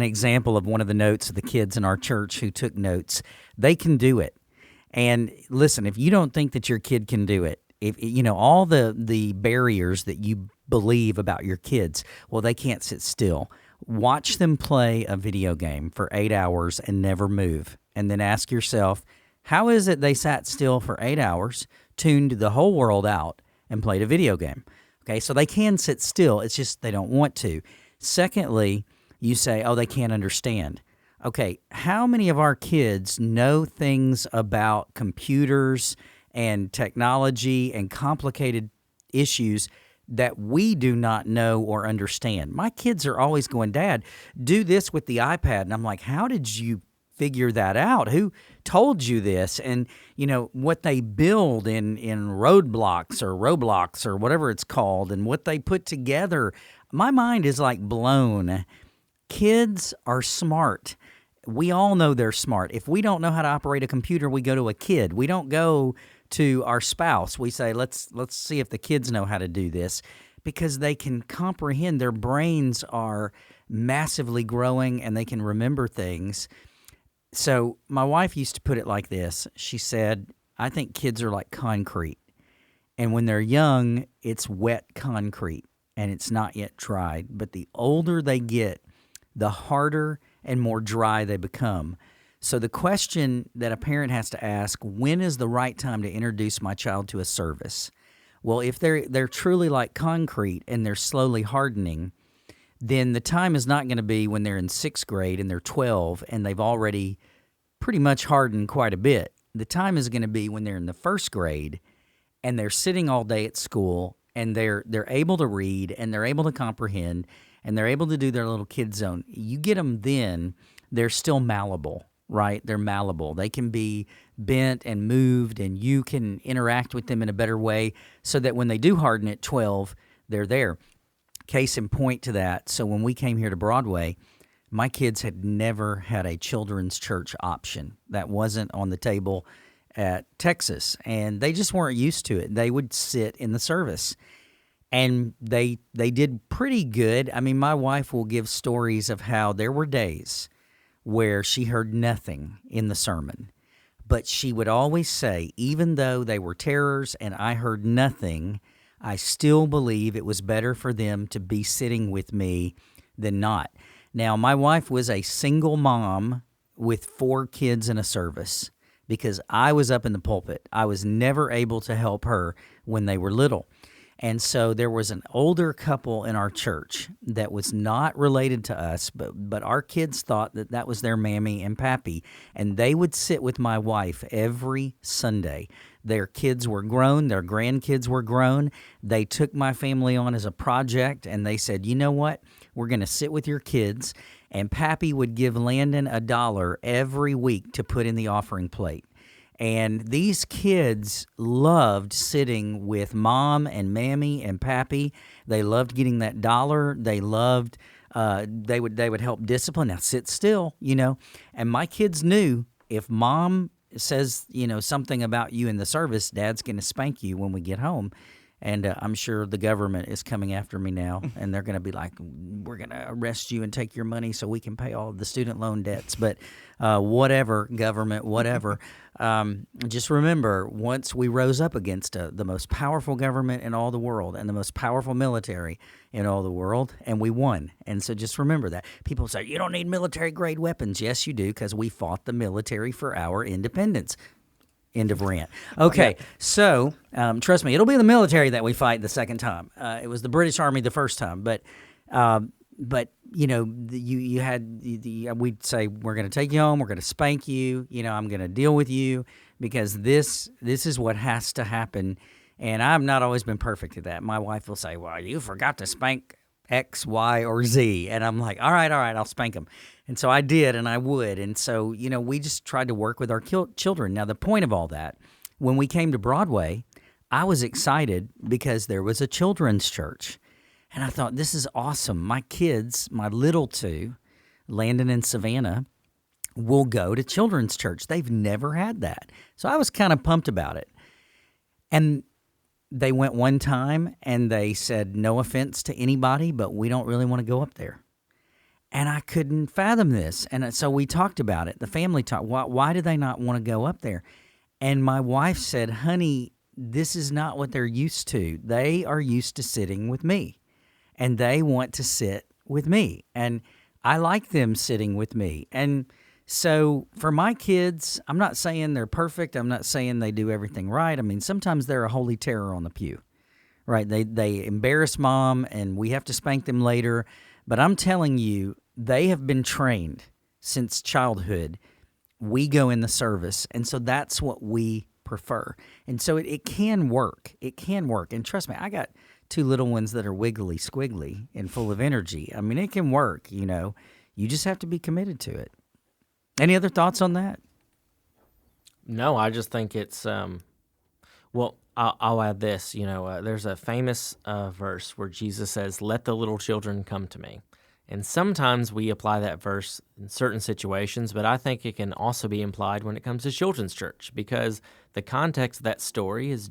example of one of the notes of the kids in our church who took notes. They can do it. And listen, if you don't think that your kid can do it, if all the barriers that you believe about your kids, well, they can't sit still. Watch them play a video game for 8 hours and never move, and then ask yourself, how is it they sat still for 8 hours, tuned the whole world out, and played a video game? Okay, so they can sit still. It's just they don't want to. Secondly, you say, oh, they can't understand. Okay, how many of our kids know things about computers and technology and complicated issues that we do not know or understand? My kids are always going, Dad, do this with the iPad. And I'm like, how did you figure that out? Who told you this? And, what they build in Roblox or whatever it's called, and what they put together, my mind is like blown. Kids are smart. We all know they're smart. If we don't know how to operate a computer, we go to a kid. We don't go to our spouse. We say, let's see if the kids know how to do this, because they can comprehend. Their brains are massively growing, and they can remember things. So my wife used to put it like this. She said, I think kids are like concrete. And when they're young, it's wet concrete, and it's not yet dried. But the older they get, the harder and more dry they become. So the question that a parent has to ask, when is the right time to introduce my child to a service? Well, if they're truly like concrete and they're slowly hardening, then the time is not going to be when they're in sixth grade and they're 12 and they've already pretty much hardened quite a bit. The time is going to be when they're in the first grade and they're sitting all day at school, and they're able to read, and they're able to comprehend, and they're able to do their little kid zone. You get them then, they're still malleable. Right? They're malleable. They can be bent and moved, and you can interact with them in a better way so that when they do harden at 12, they're there. Case in point to that, so when we came here to Broadway, my kids had never had a children's church option. That wasn't on the table at Texas, and they just weren't used to it. They would sit in the service, and they did pretty good. I mean, my wife will give stories of how there were days where she heard nothing in the sermon. But she would always say, even though they were terrors and I heard nothing, I still believe it was better for them to be sitting with me than not. Now, my wife was a single mom with 4 kids in a service because I was up in the pulpit. I was never able to help her when they were little. And so there was an older couple in our church that was not related to us, but our kids thought that was their mammy and pappy, and they would sit with my wife every Sunday. Their kids were grown. Their grandkids were grown. They took my family on as a project, and they said, you know what? We're going to sit with your kids, and Pappy would give Landon $1 every week to put in the offering plate. And these kids loved sitting with Mom and Mammy and Pappy. They loved getting that $1. They loved, they would help discipline. Now sit still, And my kids knew if Mom says, something about you in the service, Dad's going to spank you when we get home. And I'm sure the government is coming after me now, and they're going to be like, we're going to arrest you and take your money so we can pay all of the student loan debts. But whatever, government, whatever. Just remember, once we rose up against the most powerful government in all the world and the most powerful military in all the world, and we won. And so just remember that. People say, you don't need military-grade weapons. Yes, you do, because we fought the military for our independence. End of rant. Okay, so trust me, it'll be the military that we fight the second time. It was the British Army the first time, but you know, we'd say we're going to take you home, we're going to spank you, you know, I'm going to deal with you because this is what has to happen, and I've not always been perfect at that. My wife will say, "Well, you forgot to spank X, Y, or Z," and I'm like, all right, I'll spank them. And so I did, and I would. And so, you know, we just tried to work with our children. Now, the point of all that, when we came to Broadway, I was excited because there was a children's church. And I thought, this is awesome. My kids, my little two, Landon and Savannah, will go to children's church. They've never had that. So I was kind of pumped about it. And they went one time, and they said, no offense to anybody, but we don't really want to go up there. And I couldn't fathom this. And so we talked about it. The family talked. Why do they not want to go up there? And my wife said, honey, this is not what they're used to. They are used to sitting with me, and they want to sit with me. And I like them sitting with me. And so for my kids, I'm not saying they're perfect. I'm not saying they do everything right. I mean, sometimes they're a holy terror on the pew, right? They embarrass mom, and we have to spank them later. But I'm telling you, they have been trained since childhood. We go in the service, and so that's what we prefer. And so it can work. It can work. And trust me, I got two little ones that are wiggly squiggly and full of energy. I mean, it can work, you know. You just have to be committed to it. Any other thoughts on that? No, I just think it's, well, I'll add this. You know, there's a famous verse where Jesus says, let the little children come to me. And sometimes we apply that verse in certain situations, but I think it can also be implied when it comes to children's church, because the context of that story is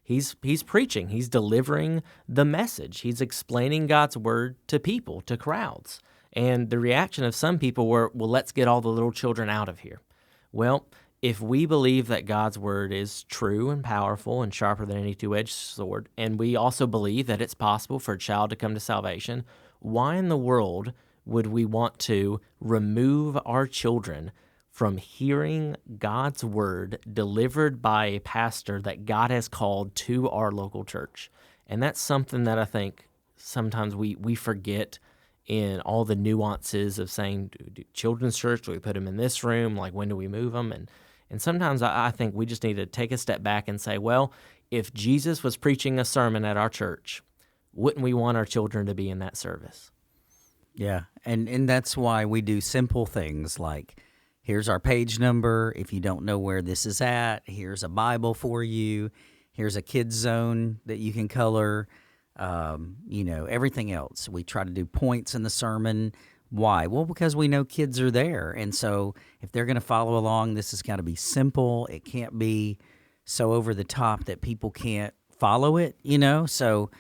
he's preaching, he's delivering the message, he's explaining God's word to people, to crowds. And the reaction of some people were, well, let's get all the little children out of here. Well, if we believe that God's word is true and powerful and sharper than any two-edged sword, and we also believe that it's possible for a child to come to salvation, why in the world would we want to remove our children from hearing God's word delivered by a pastor that God has called to our local church? And that's something that I think sometimes we forget in all the nuances of saying, do children's church, do we put them in this room? Like, when do we move them? And sometimes I think we just need to take a step back and say, well, if Jesus was preaching a sermon at our church, wouldn't we want our children to be in that service? Yeah, and that's why we do simple things like, here's our page number. If you don't know where this is at, here's a Bible for you. Here's a kids zone that you can color. You know, everything else. We try to do points in the sermon. Why? Well, because we know kids are there. And so if they're going to follow along, this has got to be simple. It can't be so over the top that people can't follow it, you know? So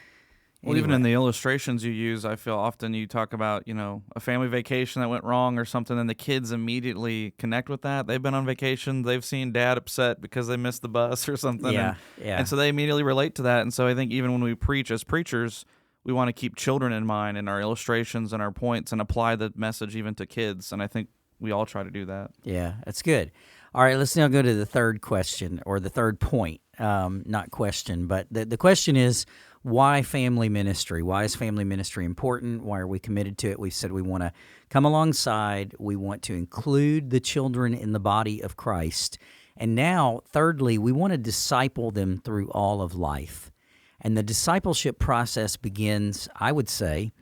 well, even in the illustrations you use, I feel often you talk about, you know, a family vacation that went wrong or something, and the kids immediately connect with that. They've been on vacation. They've seen dad upset because they missed the bus or something. Yeah. And so they immediately relate to that. And so I think even when we preach as preachers, we want to keep children in mind in our illustrations and our points and apply the message even to kids. And I think we all try to do that. Yeah, that's good. All right, let's now go to the third question, or the third point. Not question, but the question is, why family ministry? Why is family ministry important? Why are we committed to it? We've said we want to come alongside. We want to include the children in the body of Christ. And now, thirdly, we want to disciple them through all of life. And the discipleship process begins, I would say,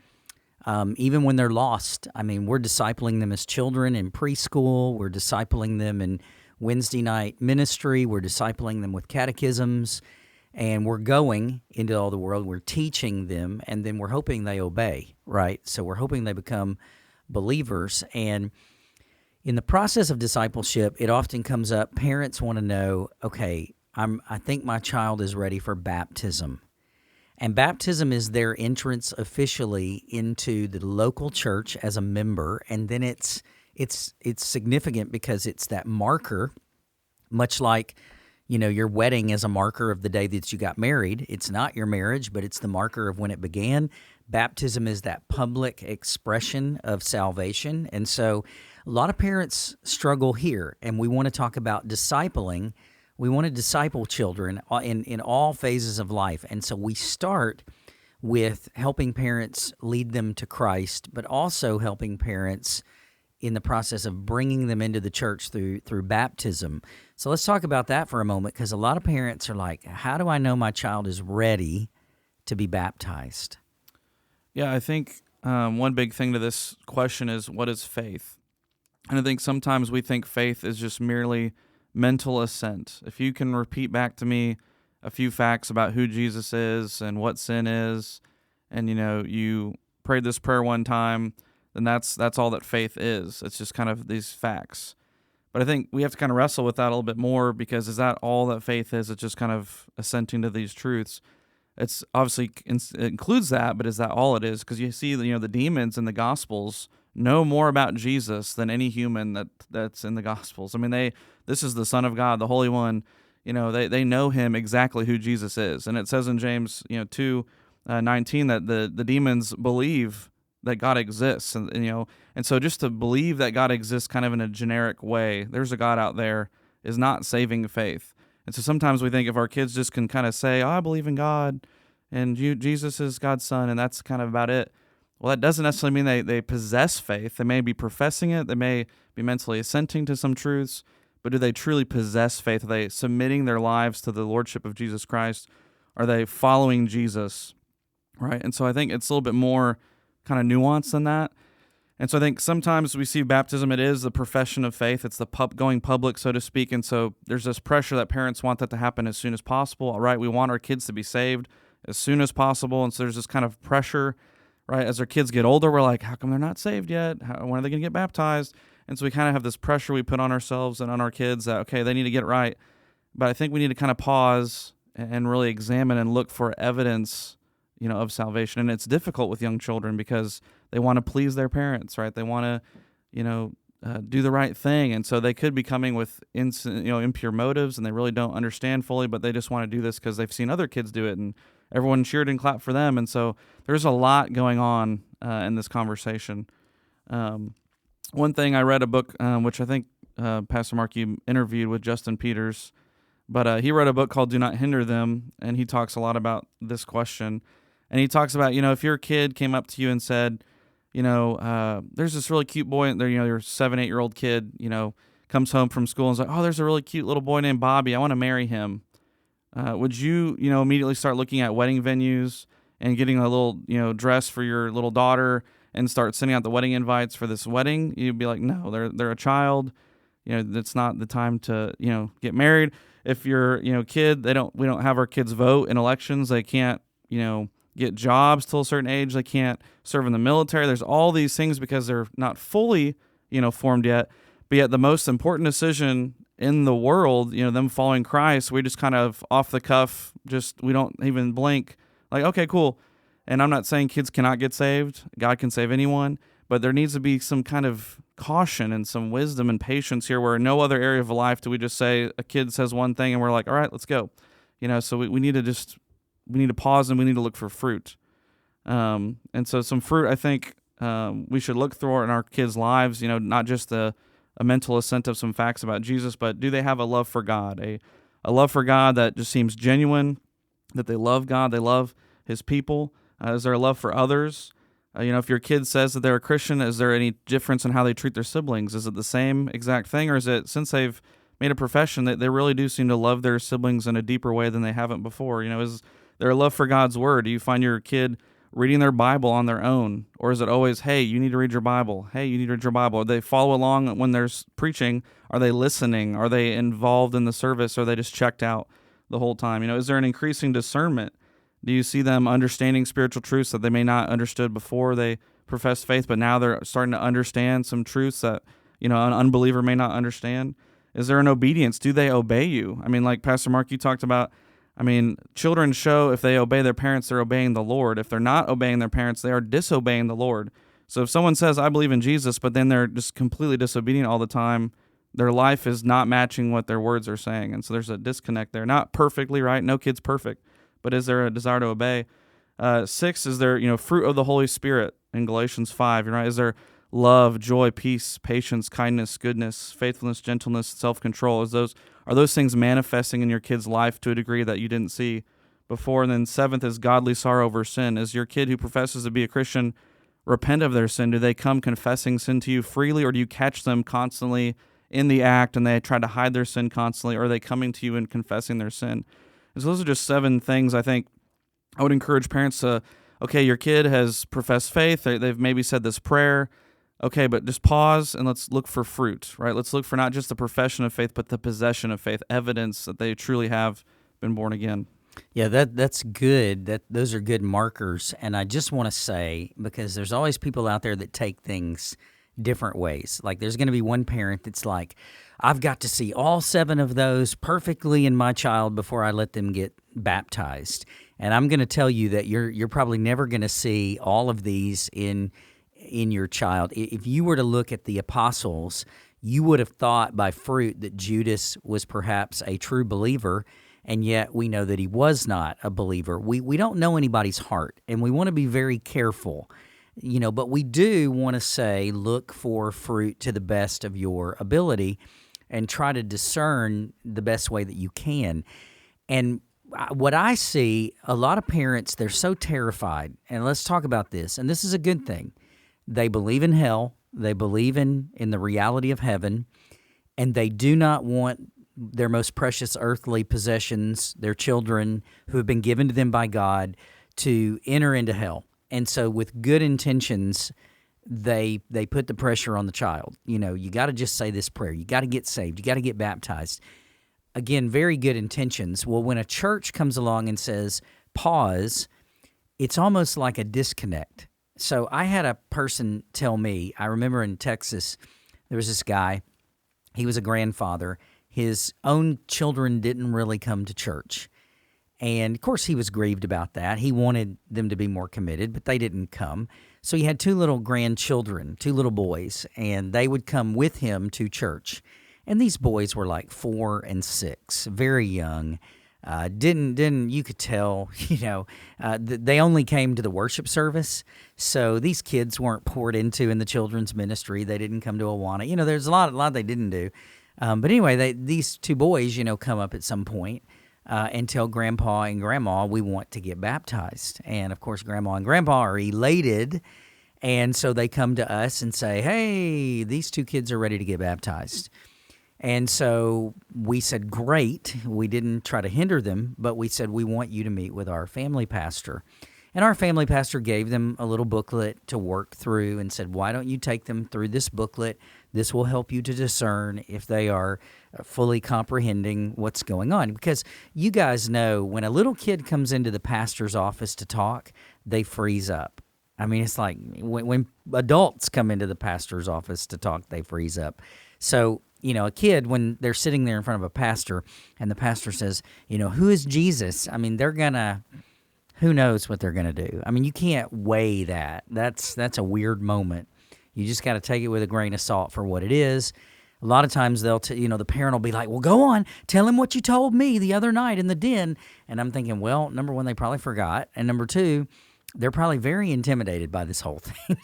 even when they're lost. I mean, we're discipling them as children in preschool. We're discipling them in Wednesday night ministry. We're discipling them with catechisms. And we're going into all the world. We're teaching them, and then we're hoping they obey, right? So we're hoping they become believers. And in the process of discipleship, it often comes up, parents want to know, okay, I think my child is ready for baptism. And baptism is their entrance officially into the local church as a member, and then it's significant because it's that marker, much like your wedding is a marker of the day that you got married. It's not your marriage, but it's the marker of when it began. Baptism is that public expression of salvation. And so a lot of parents struggle here, and we want to talk about discipling. We want to disciple children in all phases of life. And so we start with helping parents lead them to Christ, but also helping parents in the process of bringing them into the church through baptism. So let's talk about that for a moment, because a lot of parents are like, how do I know my child is ready to be baptized? Yeah, I think one big thing to this question is, what is faith? And I think sometimes we think faith is just merely mental assent. If you can repeat back to me a few facts about who Jesus is and what sin is, and you prayed this prayer one time, then that's all that faith is. It's just kind of these facts. But I think we have to kind of wrestle with that a little bit more, because is that all that faith is? It's just kind of assenting to these truths. It's obviously it includes that, but is that all it is? Because you see, the demons in the Gospels know more about Jesus than any human that's in the Gospels. I mean, this is the Son of God, the Holy One. They know him exactly who Jesus is, and it says in James 2:19 that the demons believe that God exists, and so just to believe that God exists kind of in a generic way, there's a God out there, is not saving faith. And so sometimes we think if our kids just can kind of say, I believe in God, and Jesus is God's son, and that's kind of about it. Well, that doesn't necessarily mean they possess faith. They may be professing it. They may be mentally assenting to some truths, but do they truly possess faith? Are they submitting their lives to the lordship of Jesus Christ? Are they following Jesus? Right? And so I think it's a little bit more kind of nuanced than that. And so I think sometimes we see baptism, it is the profession of faith. It's the going public, so to speak. And so there's this pressure that parents want that to happen as soon as possible. All right, we want our kids to be saved as soon as possible. And so there's this kind of pressure, right? As our kids get older, we're like, how come they're not saved yet? When are they going to get baptized? And so we kind of have this pressure we put on ourselves and on our kids that, okay, they need to get it right. But I think we need to kind of pause and really examine and look for evidence of salvation. And it's difficult with young children because they want to please their parents, right? They want to, do the right thing. And so they could be coming with, impure motives, and they really don't understand fully, but they just want to do this because they've seen other kids do it and everyone cheered and clapped for them. And so there's a lot going on in this conversation. One thing, I read a book, which I think, Pastor Mark, you interviewed with Justin Peters, but he wrote a book called Do Not Hinder Them, and he talks a lot about this question. And he talks about, if your kid came up to you and said, there's this really cute boy, your 7-8-year-old kid, comes home from school and is like, oh, there's a really cute little boy named Bobby, I want to marry him. Would you, immediately start looking at wedding venues and getting a little, dress for your little daughter and start sending out the wedding invites for this wedding? You'd be like, no, they're a child. That's not the time to, get married. If your, kid, we don't have our kids vote in elections. They can't, get jobs till a certain age. They can't serve in the military. There's all these things because they're not fully, formed yet. But yet the most important decision in the world, them following Christ, we just kind of off the cuff, we don't even blink. Like, okay, cool. And I'm not saying kids cannot get saved. God can save anyone. But there needs to be some kind of caution and some wisdom and patience here, where in no other area of life do we just say a kid says one thing and we're like, all right, let's go. So we need to pause and we need to look for fruit. And so some fruit, I think, we should look through in our kids' lives, not just a mental assent of some facts about Jesus, but do they have a love for God, a love for God that just seems genuine, that they love God, they love his people? Is there a love for others? If your kid says that they're a Christian, is there any difference in how they treat their siblings? Is it the same exact thing, or is it, since they've made a profession, that they really do seem to love their siblings in a deeper way than they haven't before? Is there a love for God's word? Do you find your kid reading their Bible on their own? Or is it always, hey, you need to read your Bible. Hey, you need to read your Bible. Do they follow along when there's preaching? Are they listening? Are they involved in the service? Or are they just checked out the whole time? Is there an increasing discernment? Do you see them understanding spiritual truths that they may not understood before they professed faith, but now they're starting to understand some truths that, an unbeliever may not understand? Is there an obedience? Do they obey you? I mean, like Pastor Mark, you talked about, I mean, children show if they obey their parents, they're obeying the Lord. If they're not obeying their parents, they are disobeying the Lord. So if someone says, I believe in Jesus, but then they're just completely disobedient all the time, their life is not matching what their words are saying. And so there's a disconnect there. Not perfectly, right? No kid's perfect. But is there a desire to obey? 6, is there, fruit of the Holy Spirit in Galatians 5, right? Is there love, joy, peace, patience, kindness, goodness, faithfulness, gentleness, self-control? Are those things manifesting in your kid's life to a degree that you didn't see before? And then 7th is godly sorrow over sin. Is your kid who professes to be a Christian repent of their sin? Do they come confessing sin to you freely, or do you catch them constantly in the act and they try to hide their sin constantly, or are they coming to you and confessing their sin? And so those are just 7 things I think I would encourage parents to, okay, your kid has professed faith, they've maybe said this prayer, okay, but just pause and let's look for fruit, right? Let's look for not just the profession of faith, but the possession of faith, evidence that they truly have been born again. Yeah, that's good. Those are good markers. And I just want to say, because there's always people out there that take things different ways. Like there's going to be one parent that's like, I've got to see all 7 of those perfectly in my child before I let them get baptized. And I'm going to tell you that you're probably never going to see all of these in your child. If you were to look at the apostles, you would have thought by fruit that Judas was perhaps a true believer, and yet we know that he was not a believer. We don't know anybody's heart, and we want to be very careful, but we do want to say look for fruit to the best of your ability and try to discern the best way that you can. And what I see, a lot of parents, they're so terrified, and let's talk about this, and this is a good thing. They believe in hell, they believe in the reality of heaven, and they do not want their most precious earthly possessions, their children who have been given to them by God, to enter into hell. And so with good intentions, they put the pressure on the child. You got to just say this prayer. You got to get saved. You got to get baptized. Again, very good intentions. Well, when a church comes along and says, pause, it's almost like a disconnect. So I had a person tell me, I remember in Texas, there was this guy, he was a grandfather. His own children didn't really come to church. And, of course, he was grieved about that. He wanted them to be more committed, but they didn't come. So he had 2 little grandchildren, 2 little boys, and they would come with him to church. And these boys were like 4 and 6, very young. Didn't you could tell, they only came to the worship service. So these kids weren't poured into in the children's ministry. They didn't come to Awana. There's a lot they didn't do. But anyway, these 2 boys, come up at some point and tell Grandpa and Grandma, we want to get baptized. And, of course, Grandma and Grandpa are elated. And so they come to us and say, hey, these 2 kids are ready to get baptized. And so we said, great. We didn't try to hinder them, but we said, we want you to meet with our family pastor. And our family pastor gave them a little booklet to work through and said, why don't you take them through this booklet? This will help you to discern if they are fully comprehending what's going on. Because you guys know when a little kid comes into the pastor's office to talk, they freeze up. I mean, it's like when adults come into the pastor's office to talk, they freeze up. So, a kid, when they're sitting there in front of a pastor and the pastor says, who is Jesus? I mean, who knows what they're going to do? I mean, you can't weigh that. That's a weird moment. You just got to take it with a grain of salt for what it is. A lot of times they'll, the parent will be like, well, go on, tell him what you told me the other night in the den. And I'm thinking, well, number 1, they probably forgot. And number 2, they're probably very intimidated by this whole thing.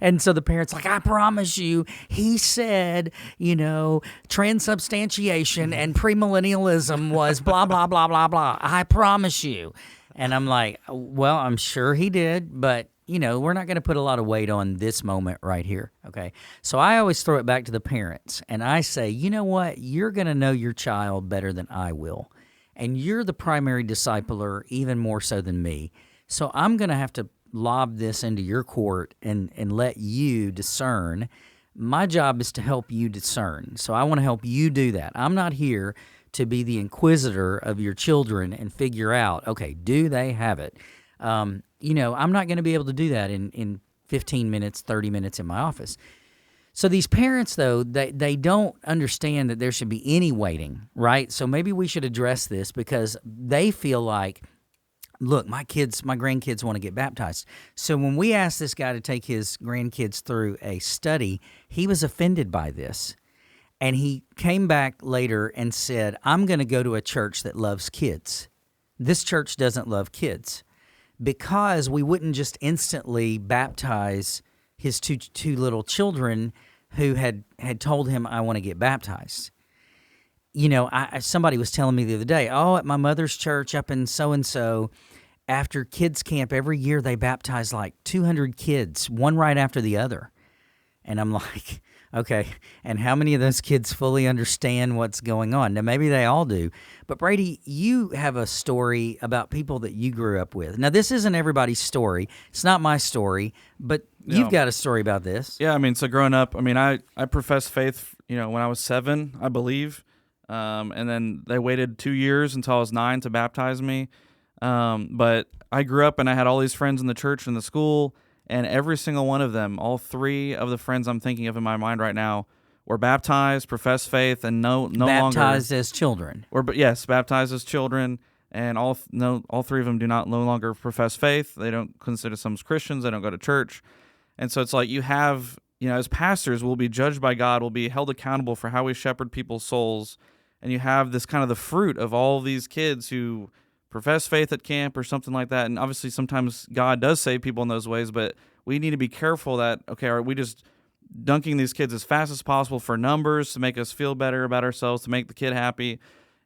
And so the parent's like, I promise you, he said, transubstantiation and premillennialism was blah, blah, blah, blah, blah. I promise you. And I'm like, well, I'm sure he did, but, we're not going to put a lot of weight on this moment right here, okay? So I always throw it back to the parents, and I say, you know what? You're going to know your child better than I will, and you're the primary discipler even more so than me. So I'm going to have to lob this into your court and let you discern. My job is to help you discern. So I want to help you do that. I'm not here to be the inquisitor of your children and figure out, okay, do they have it? I'm not going to be able to do that in 15 minutes, 30 minutes in my office. So these parents, though, they don't understand that there should be any waiting, right? So maybe we should address this because they feel like, look, my grandkids want to get baptized. So when we asked this guy to take his grandkids through a study, he was offended by this. And he came back later and said, I'm going to go to a church that loves kids. This church doesn't love kids because we wouldn't just instantly baptize his two little children who had told him, I want to get baptized. You know, somebody was telling me the other day, at my mother's church up in so-and-so, after kids camp every year, they baptize like 200 kids, one right after the other. And I'm like, okay, and how many of those kids fully understand what's going on? Now, maybe they all do. But Brady, you have a story about people that you grew up with. Now, this isn't everybody's story. It's not my story, but you've got a story about this. Yeah, I mean, so growing up, I mean, I professed faith, when I was 7, I believe. And then they waited 2 years until I was 9 to baptize me. But I grew up and I had all these friends in the church and the school, and every single one of them, all 3 of the friends I'm thinking of in my mind right now, were baptized, professed faith, and no longer baptized as children. Yes, baptized as children, and all 3 of them no longer profess faith. They don't consider themselves Christians. They don't go to church, and so it's like you have, as pastors, we'll be judged by God. We'll be held accountable for how we shepherd people's souls, and you have this kind of the fruit of all these kids who profess faith at camp or something like that. And obviously sometimes God does save people in those ways, but we need to be careful that, okay, are we just dunking these kids as fast as possible for numbers to make us feel better about ourselves, to make the kid happy?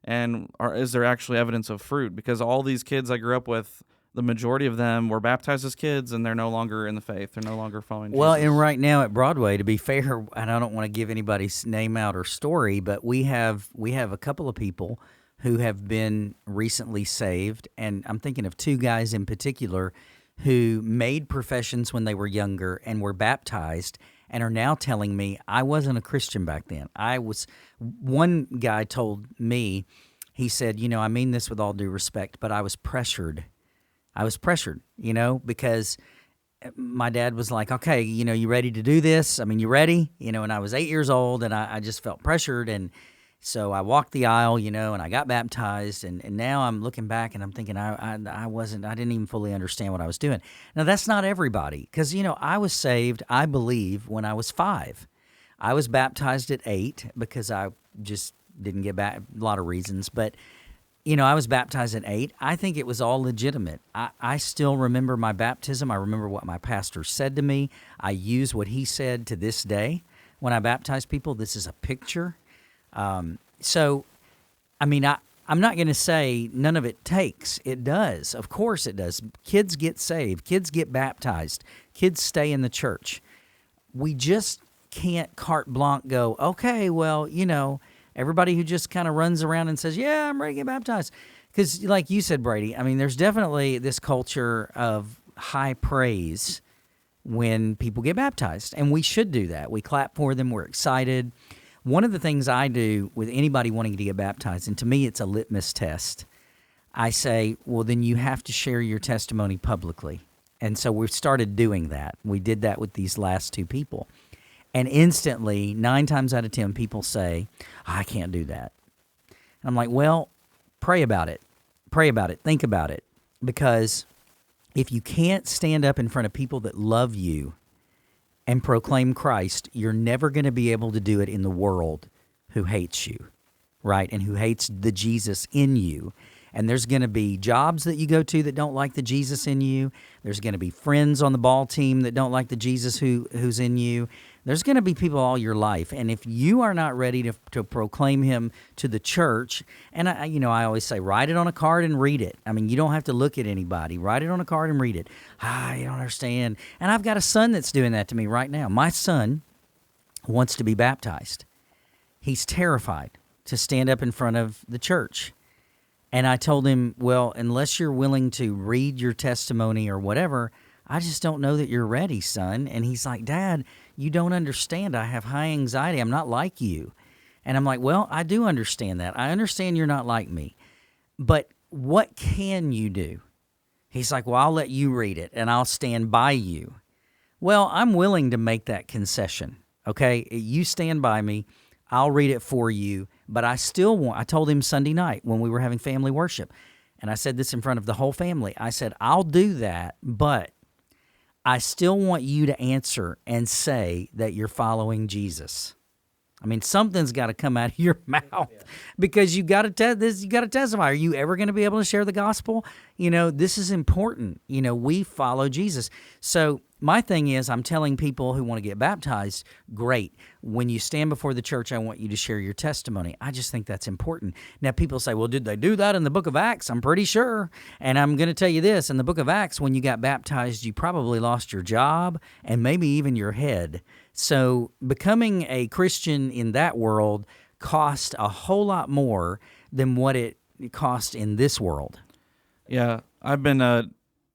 And is there actually evidence of fruit? Because all these kids I grew up with, the majority of them were baptized as kids, and they're no longer in the faith. They're no longer following Jesus. Well, and right now at Broadway, to be fair, and I don't want to give anybody's name out or story, but we have a couple of people who have been recently saved, and I'm thinking of 2 guys in particular who made professions when they were younger and were baptized and are now telling me, I wasn't a Christian back then. One guy told me, he said, I mean this with all due respect, but I was pressured. Because my dad was like, okay, you ready to do this? I mean, you ready? And I was 8 years old, and I just felt pressured, and so I walked the aisle, and I got baptized, and now I'm looking back and I'm thinking I didn't even fully understand what I was doing. Now, that's not everybody, because, I was saved, I believe, when I was 5. I was baptized at 8 because I just didn't get back, a lot of reasons, but, I was baptized at 8. I think it was all legitimate. I still remember my baptism. I remember what my pastor said to me. I use what he said to this day when I baptize people. This is a picture. So, I mean, I'm not going to say none of it takes. It does. Of course it does. Kids get saved. Kids get baptized. Kids stay in the church. We just can't carte blanche go, okay, well, everybody who just kind of runs around and says, yeah, I'm ready to get baptized. Because like you said, Brady, I mean, there's definitely this culture of high praise when people get baptized. And we should do that. We clap for them. We're excited. One of the things I do with anybody wanting to get baptized, and to me it's a litmus test, I say, well, then you have to share your testimony publicly. And so we've started doing that. We did that with these last 2 people. And instantly, 9 times out of 10, people say, I can't do that. And I'm like, well, pray about it. Pray about it. Think about it. Because if you can't stand up in front of people that love you and proclaim Christ, you're never going to be able to do it in the world who hates you, right? And who hates the Jesus in you. And there's going to be jobs that you go to that don't like the Jesus in you. There's going to be friends on the ball team that don't like the Jesus who's in you. There's going to be people all your life. And if you are not ready to proclaim him to the church, and I always say, write it on a card and read it. I mean, you don't have to look at anybody. Write it on a card and read it. You don't understand. And I've got a son that's doing that to me right now. My son wants to be baptized. He's terrified to stand up in front of the church. And I told him, well, unless you're willing to read your testimony or whatever, I just don't know that you're ready, son. And he's like, Dad, you don't understand. I have high anxiety. I'm not like you. And I'm like, well, I do understand that. I understand you're not like me. But what can you do? He's like, well, I'll let you read it and I'll stand by you. Well, I'm willing to make that concession. Okay, you stand by me. I'll read it for you, but I told him Sunday night when we were having family worship, and I said this in front of the whole family. I said, I'll do that, but I still want you to answer and say that you're following Jesus. I mean, something's got to come out of your mouth because you got to testify. Are you ever going to be able to share the gospel? This is important. We follow Jesus. So my thing is, I'm telling people who want to get baptized, great. When you stand before the church, I want you to share your testimony. I just think that's important. Now, people say, well, did they do that in the book of Acts? I'm pretty sure. And I'm going to tell you this, in the book of Acts, when you got baptized, you probably lost your job and maybe even your head. So becoming a Christian in that world cost a whole lot more than what it cost in this world. Yeah, I've been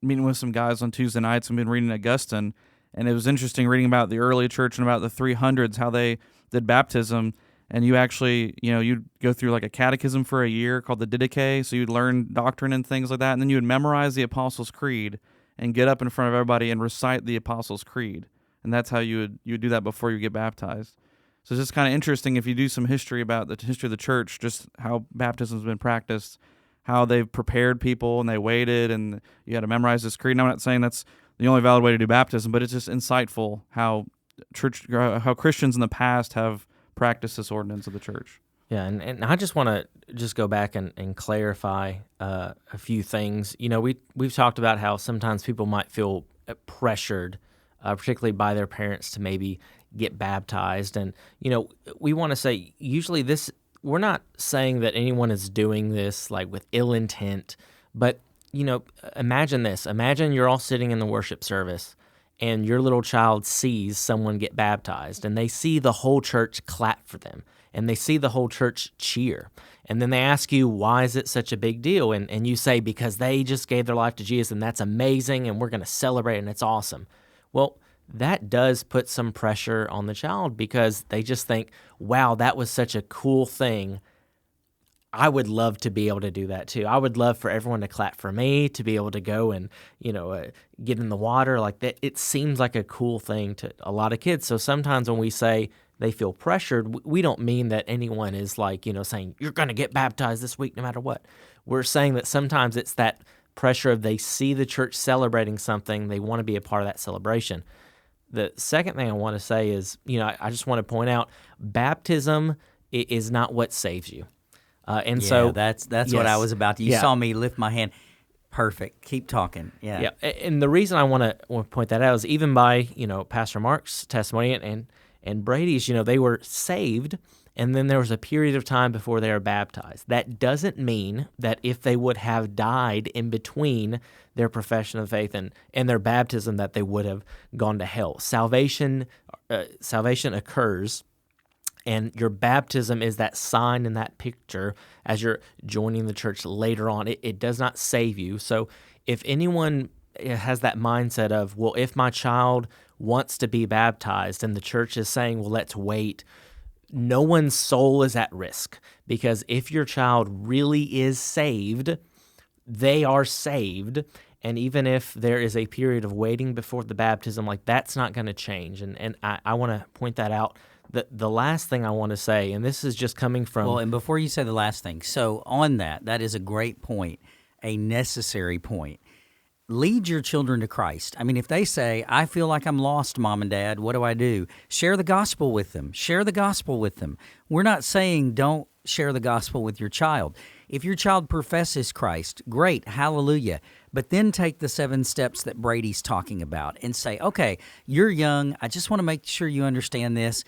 meeting with some guys on Tuesday nights and been reading Augustine, and it was interesting reading about the early church and about the 300s, how they did baptism. And you actually, you'd go through like a catechism for a year called the Didache, so you'd learn doctrine and things like that, and then you would memorize the Apostles' Creed and get up in front of everybody and recite the Apostles' Creed. And that's how you would do that before you get baptized. So it's just kind of interesting if you do some history about the history of the church, just how baptism has been practiced, how they've prepared people and they waited and you had to memorize this creed. And I'm not saying that's the only valid way to do baptism, but it's just insightful how Christians in the past have practiced this ordinance of the church. Yeah, and I just want to just go back and clarify a few things. We've talked about how sometimes people might feel pressured, particularly by their parents, to maybe get baptized. And, we want to say, usually we're not saying that anyone is doing this like with ill intent, but, imagine this. Imagine you're all sitting in the worship service and your little child sees someone get baptized and they see the whole church clap for them and they see the whole church cheer. And then they ask you, why is it such a big deal? And you say, because they just gave their life to Jesus and that's amazing and we're going to celebrate and it's awesome. Well, that does put some pressure on the child because they just think, wow, that was such a cool thing. I would love to be able to do that too. I would love for everyone to clap for me, to be able to go and, get in the water like that. It seems like a cool thing to a lot of kids. So sometimes when we say they feel pressured, we don't mean that anyone is like, saying you're going to get baptized this week no matter what. We're saying that sometimes it's that pressure of they see the church celebrating something, they want to be a part of that celebration. The second thing I want to say is, I just want to point out, baptism is not what saves you. So that's yes, what I was about to. You saw me lift my hand. Perfect. Keep talking. Yeah. And the reason I want to point that out is even by Pastor Mark's testimony and Brady's, they were saved, and then there was a period of time before they were baptized. That doesn't mean that if they would have died in between their profession of faith and their baptism, that they would have gone to hell. Salvation occurs, and your baptism is that sign and that picture as you're joining the church later on. It does not save you. So if anyone has that mindset of, well, if my child wants to be baptized and the church is saying, well, let's wait, no one's soul is at risk, because if your child really is saved, they are saved. And even if there is a period of waiting before the baptism, like that's not going to change. And I want to point that out. The last thing I want to say, and this is just coming from... Well, and before you say the last thing, so on that is a great point, a necessary point. Lead your children to Christ. I mean, if they say, I feel like I'm lost, Mom and Dad, what do I do? Share the gospel with them. Share the gospel with them. We're not saying don't share the gospel with your child. If your child professes Christ, great, hallelujah. But then take the 7 steps that Brady's talking about and say, okay, you're young. I just want to make sure you understand this.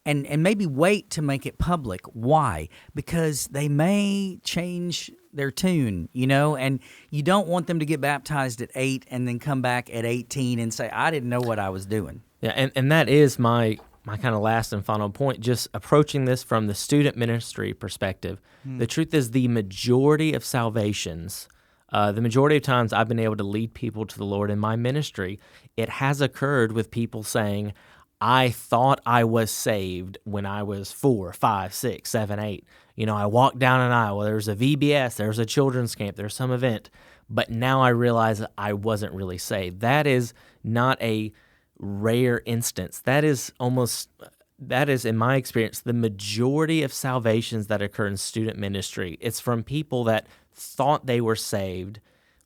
And maybe wait to make it public. Why? Because they may change their tune, and you don't want them to get baptized at 8 and then come back at 18 and say, I didn't know what I was doing. Yeah, and that is my kind of last and final point, just approaching this from the student ministry perspective. The truth is the majority of salvations, the majority of times I've been able to lead people to the Lord in my ministry, it has occurred with people saying, I thought I was saved when I was 4, 5, 6, 7, 8. I walked down an aisle. There was a VBS, there was a children's camp, there was some event, but now I realize I wasn't really saved. That is not a rare instance. That is almost that is, in my experience, the majority of salvations that occur in student ministry. It's from people that thought they were saved,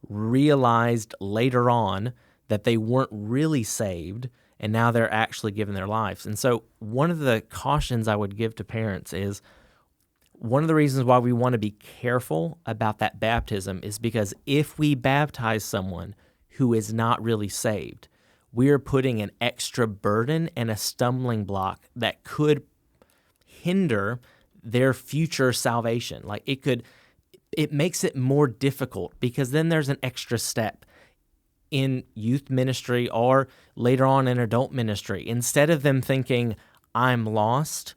realized later on that they weren't really saved, and now they're actually giving their lives. And so one of the cautions I would give to parents is, one of the reasons why we want to be careful about that baptism is because if we baptize someone who is not really saved, we are putting an extra burden and a stumbling block that could hinder their future salvation. Like it makes it more difficult, because then there's an extra step in youth ministry or later on in adult ministry. Instead of them thinking, I'm lost,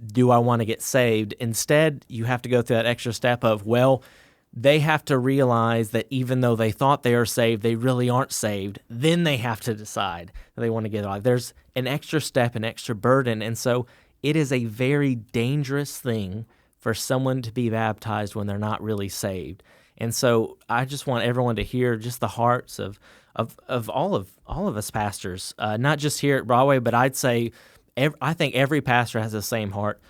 do I want to get saved? Instead, you have to go through that extra step of, well, they have to realize that even though they thought they are saved, they really aren't saved. Then they have to decide that they want to get alive. There's an extra step, an extra burden. And so it is a very dangerous thing for someone to be baptized when they're not really saved. And so I just want everyone to hear just the hearts of all of us pastors, not just here at Broadway, but I'd say I think every pastor has the same heart.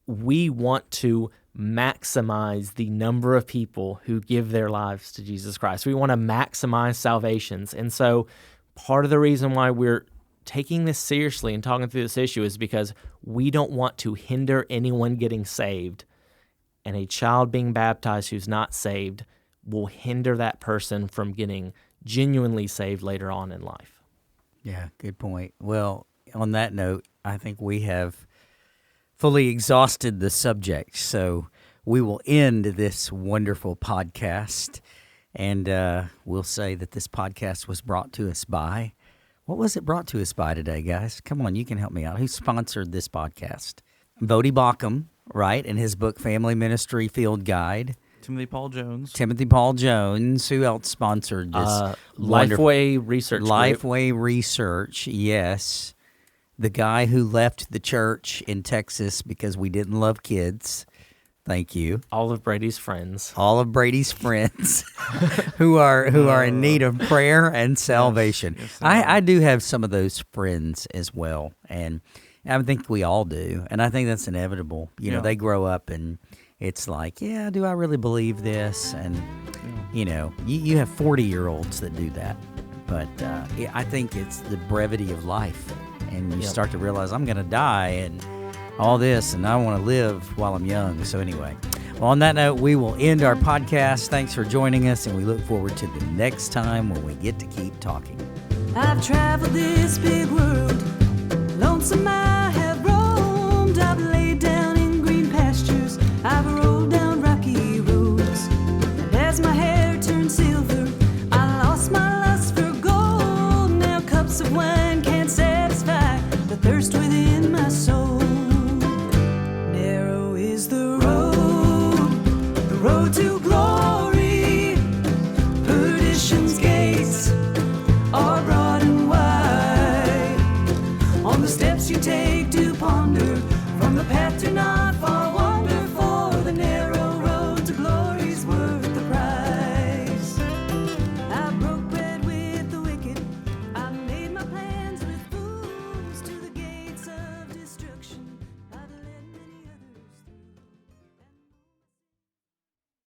We want to maximize the number of people who give their lives to Jesus Christ. We want to maximize salvations. And so part of the reason why we're taking this seriously and talking through this issue is because we don't want to hinder anyone getting saved. And a child being baptized who's not saved will hinder that person from getting genuinely saved later on in life. Yeah, good point. Well, on that note, I think we have fully exhausted the subject, so we will end this wonderful podcast, and we'll say that this podcast was brought to us by, what was it brought to us by today, guys? Come on, you can help me out. Who sponsored this podcast? Bodie Bauckham, right, in his book, Family Ministry Field Guide. Timothy Paul Jones. Who else sponsored this? Lifeway Research Group. Lifeway Research, yes. The guy who left the church in Texas because we didn't love kids. Thank you. All of Brady's friends. All of Brady's friends who are in need of prayer and salvation. Yes, I do have some of those friends as well, and I think we all do, and I think that's inevitable. You know, they grow up and it's like, yeah, do I really believe this? And, you know, you have 40-year-olds that do that, but I think it's the brevity of life. And you start to realize I'm going to die and all this, and I want to live while I'm young. So anyway, well, on that note, we will end our podcast. Thanks for joining us, and we look forward to the next time when we get to keep talking. I've traveled this big world, lonesome.